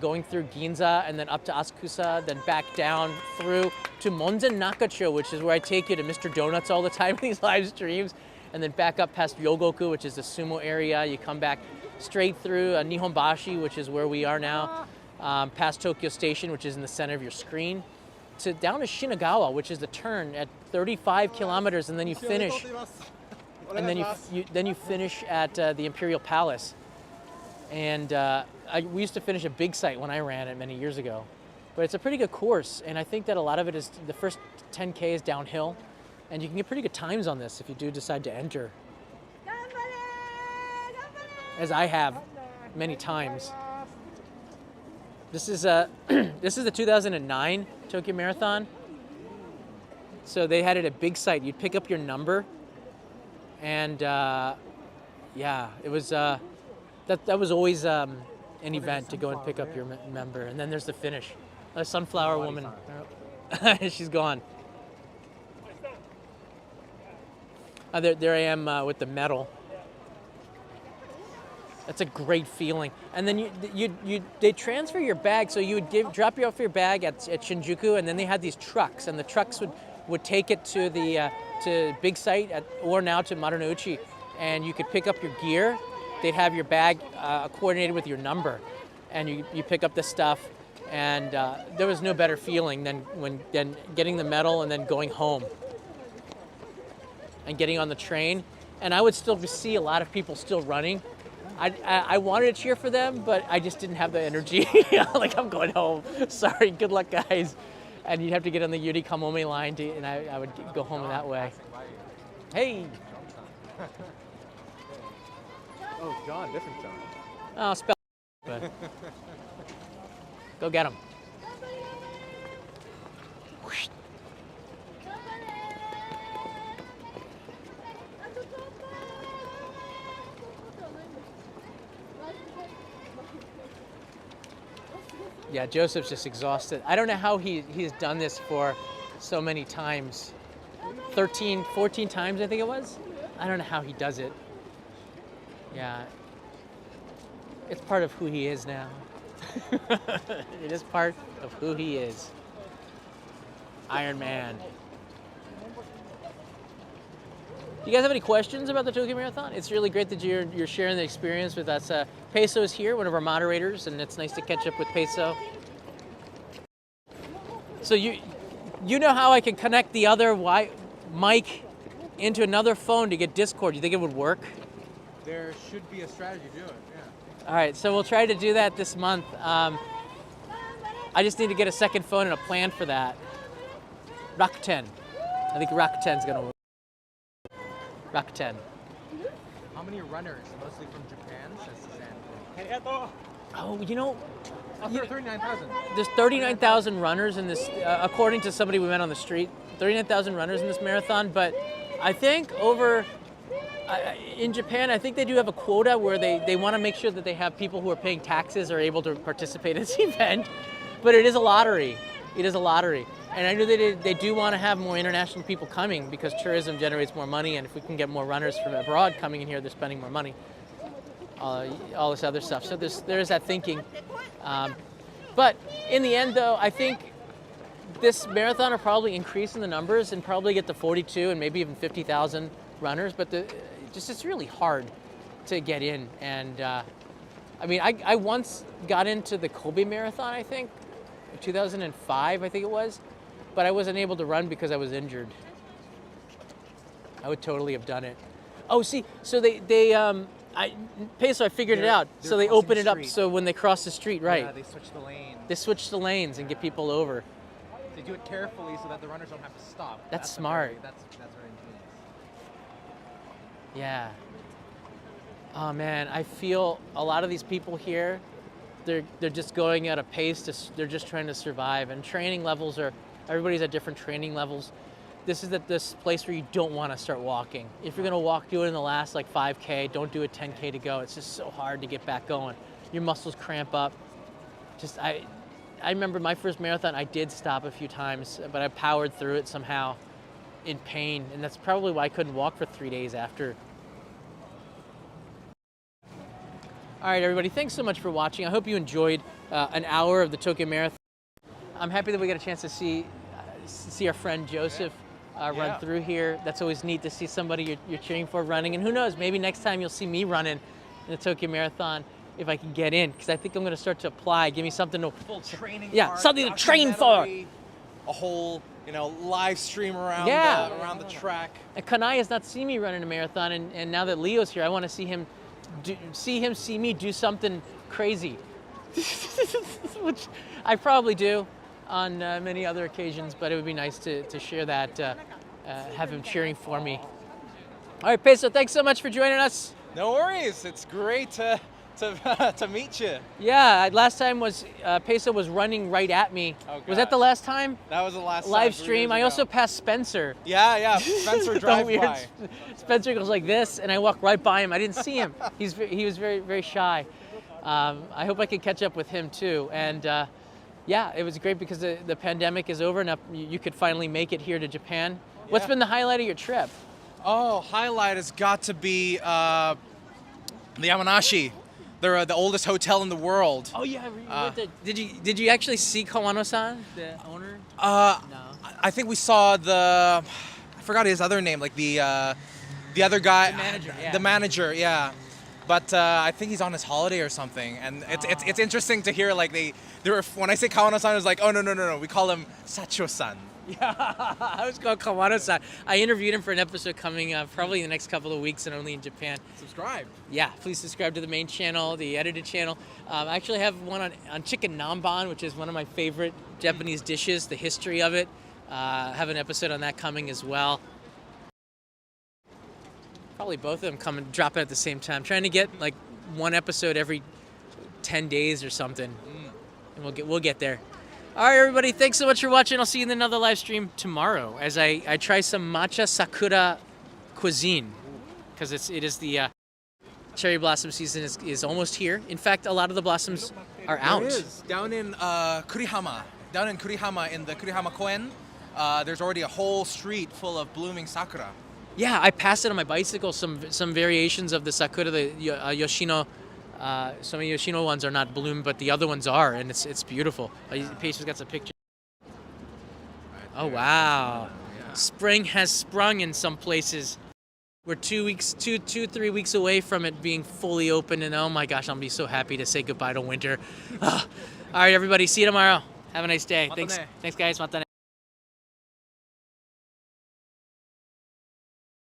[SPEAKER 1] going through Ginza, and then up to Asakusa, then back down through to Monzen Nakacho, which is where I take you to Mr. Donuts all the time in these live streams, and then back up past Yogoku, which is the sumo area. You come back straight through Nihonbashi, which is where we are now, past Tokyo Station, which is in the center of your screen, to down to Shinagawa, which is the turn at 35 kilometers, and then you finish. And then you finish at the Imperial Palace. And we used to finish a big site when I ran it many years ago. But it's a pretty good course, and I think that a lot of it is the first 10K is downhill, and you can get pretty good times on this if you do decide to enter, as I have many times. This is this is the 2009 Tokyo Marathon. So they had it at big site. You'd pick up your number, and yeah, it was that was always an event to go and pick up your member. And then there's the finish. A sunflower woman. She's gone. There I am with the medal. That's a great feeling. And then they transfer your bag, so you would drop you off your bag at Shinjuku, and then they had these trucks, and the trucks would take it to the to big site or now to Marunouchi, and you could pick up your gear. They'd have your bag coordinated with your number, and you pick up the stuff, and there was no better feeling than getting the medal and then going home and getting on the train. And I would still see a lot of people still running. I wanted to cheer for them, but I just didn't have the energy. Like, I'm going home. Sorry, good luck, guys. And you'd have to get on the Yuri Kamome line, and I would go home that way. Hey!
[SPEAKER 2] Oh, John, different John.
[SPEAKER 1] Oh, spell. But go get him. Yeah, Joseph's just exhausted. I don't know how he's done this for so many times. 13, 14 times, I think it was. I don't know how he does it. Yeah. It's part of who he is now. It is part of who he is. Iron Man. Do you guys have any questions about the Tokyo Marathon? It's really great that you're sharing the experience with us. Peso's here, one of our moderators, and it's nice to catch up with Peso. So you know how I can connect the other mic into another phone to get Discord. Do you think it would work?
[SPEAKER 2] There should be a strategy to do it, yeah.
[SPEAKER 1] All right, so we'll try to do that this month. I just need to get a second phone and a plan for that. Rakuten. I think Rakuten's gonna work. Rakuten.
[SPEAKER 2] How many runners, mostly from Japan, says Suzanne?
[SPEAKER 1] Oh, you know,
[SPEAKER 2] 39,000.
[SPEAKER 1] there's 39,000 runners in this, according to somebody we met on the street, 39,000 runners in this marathon, but I think in Japan, I think they do have a quota where they want to make sure that they have people who are paying taxes are able to participate in this event, but it is a lottery. It is a lottery. And I know they do want to have more international people coming because tourism generates more money, and if we can get more runners from abroad coming in here, they're spending more money. All this other stuff. So there's that thinking. But in the end, though, I think this marathon will probably increase in the numbers and probably get to 42 and maybe even 50,000 runners. But it's really hard to get in. And I mean, I once got into the Kobe Marathon, I think, 2005, I think it was. But I wasn't able to run because I was injured. I would totally have done it. Oh, see, so Peso, I figured it out. So they open it up so when they cross the street, right?
[SPEAKER 2] Yeah, they switch the lane.
[SPEAKER 1] They switch the lanes and get people over.
[SPEAKER 2] They do it carefully so that the runners don't have to stop.
[SPEAKER 1] That's smart.
[SPEAKER 2] That's very ingenious.
[SPEAKER 1] Yeah. Oh man, I feel a lot of these people here, they're just going at a pace. They're just trying to survive. And training levels everybody's at different training levels. This is this place where you don't want to start walking. If you're gonna walk, do it in the last like 5K. Don't do a 10K to go. It's just so hard to get back going. Your muscles cramp up. I remember my first marathon. I did stop a few times, but I powered through it somehow, in pain, and that's probably why I couldn't walk for 3 days after. All right, everybody. Thanks so much for watching. I hope you enjoyed an hour of the Tokyo Marathon. I'm happy that we got a chance to see our friend Joseph run through here. That's always neat to see somebody you're cheering for running. And who knows, maybe next time you'll see me running in the Tokyo Marathon if I can get in, because I think I'm going to start to apply. Give me something to
[SPEAKER 5] full training.
[SPEAKER 1] Something to train for.
[SPEAKER 5] A whole, live stream around the track.
[SPEAKER 1] And Kanai has not seen me running a marathon, and now that Leo's here, I want to see him see me do something crazy, which I probably do on many other occasions, but it would be nice to share that, have him cheering for me. All right, Peso, thanks so much for joining us.
[SPEAKER 5] No worries. It's great to meet you.
[SPEAKER 1] Yeah, last time Peso was running right at me.
[SPEAKER 5] Oh,
[SPEAKER 1] was that the last time?
[SPEAKER 5] That was the last
[SPEAKER 1] live
[SPEAKER 5] time,
[SPEAKER 1] stream. I also passed Spencer.
[SPEAKER 5] Yeah. Spencer drives by.
[SPEAKER 1] Spencer goes like this, and I walk right by him. I didn't see him. He was very, very shy. I hope I can catch up with him too. And yeah, it was great because the pandemic is over and you could finally make it here to Japan. What's been the highlight of your trip?
[SPEAKER 5] Oh, highlight has got to be the Yamanashi. They're the oldest hotel in the world.
[SPEAKER 1] Oh yeah, did you actually see Kawano-san, the owner? No.
[SPEAKER 5] I think we saw I forgot his other name, like the other guy.
[SPEAKER 1] The manager. Yeah.
[SPEAKER 5] The manager, yeah. But I think he's on his holiday or something, and it's interesting to hear like they were, when I say Kawano-san, it's like, oh no, we call him Sacho-san.
[SPEAKER 1] Yeah, I was called Kawano-san. I interviewed him for an episode coming probably in the next couple of weeks and only in Japan.
[SPEAKER 5] Subscribe.
[SPEAKER 1] Yeah, please subscribe to the main channel, the edited channel. I actually have one on chicken namban, which is one of my favorite Japanese dishes, the history of it. I have an episode on that coming as well. Probably both of them dropping at the same time. Trying to get like one episode every 10 days or something. And we'll get there. All right, everybody, thanks so much for watching. I'll see you in another live stream tomorrow as I try some matcha sakura cuisine, because it is the cherry blossom season is almost here. In fact, a lot of the blossoms are out.
[SPEAKER 5] There is. Down in Kurihama. Down in Kurihama, in the Kurihama Koen, there's already a whole street full of blooming sakura.
[SPEAKER 1] Yeah, I passed it on my bicycle. Some variations of the sakura, the Yoshino. Some of Yoshino ones are not bloomed, but the other ones are, and it's beautiful. Patient's got some pictures. Oh wow!
[SPEAKER 5] Yeah.
[SPEAKER 1] Spring has sprung in some places. We're 3 weeks away from it being fully open, and oh my gosh, I'll be so happy to say goodbye to winter. All right, everybody, see you tomorrow. Have a nice day.
[SPEAKER 5] Matane.
[SPEAKER 1] Thanks, guys. Matane.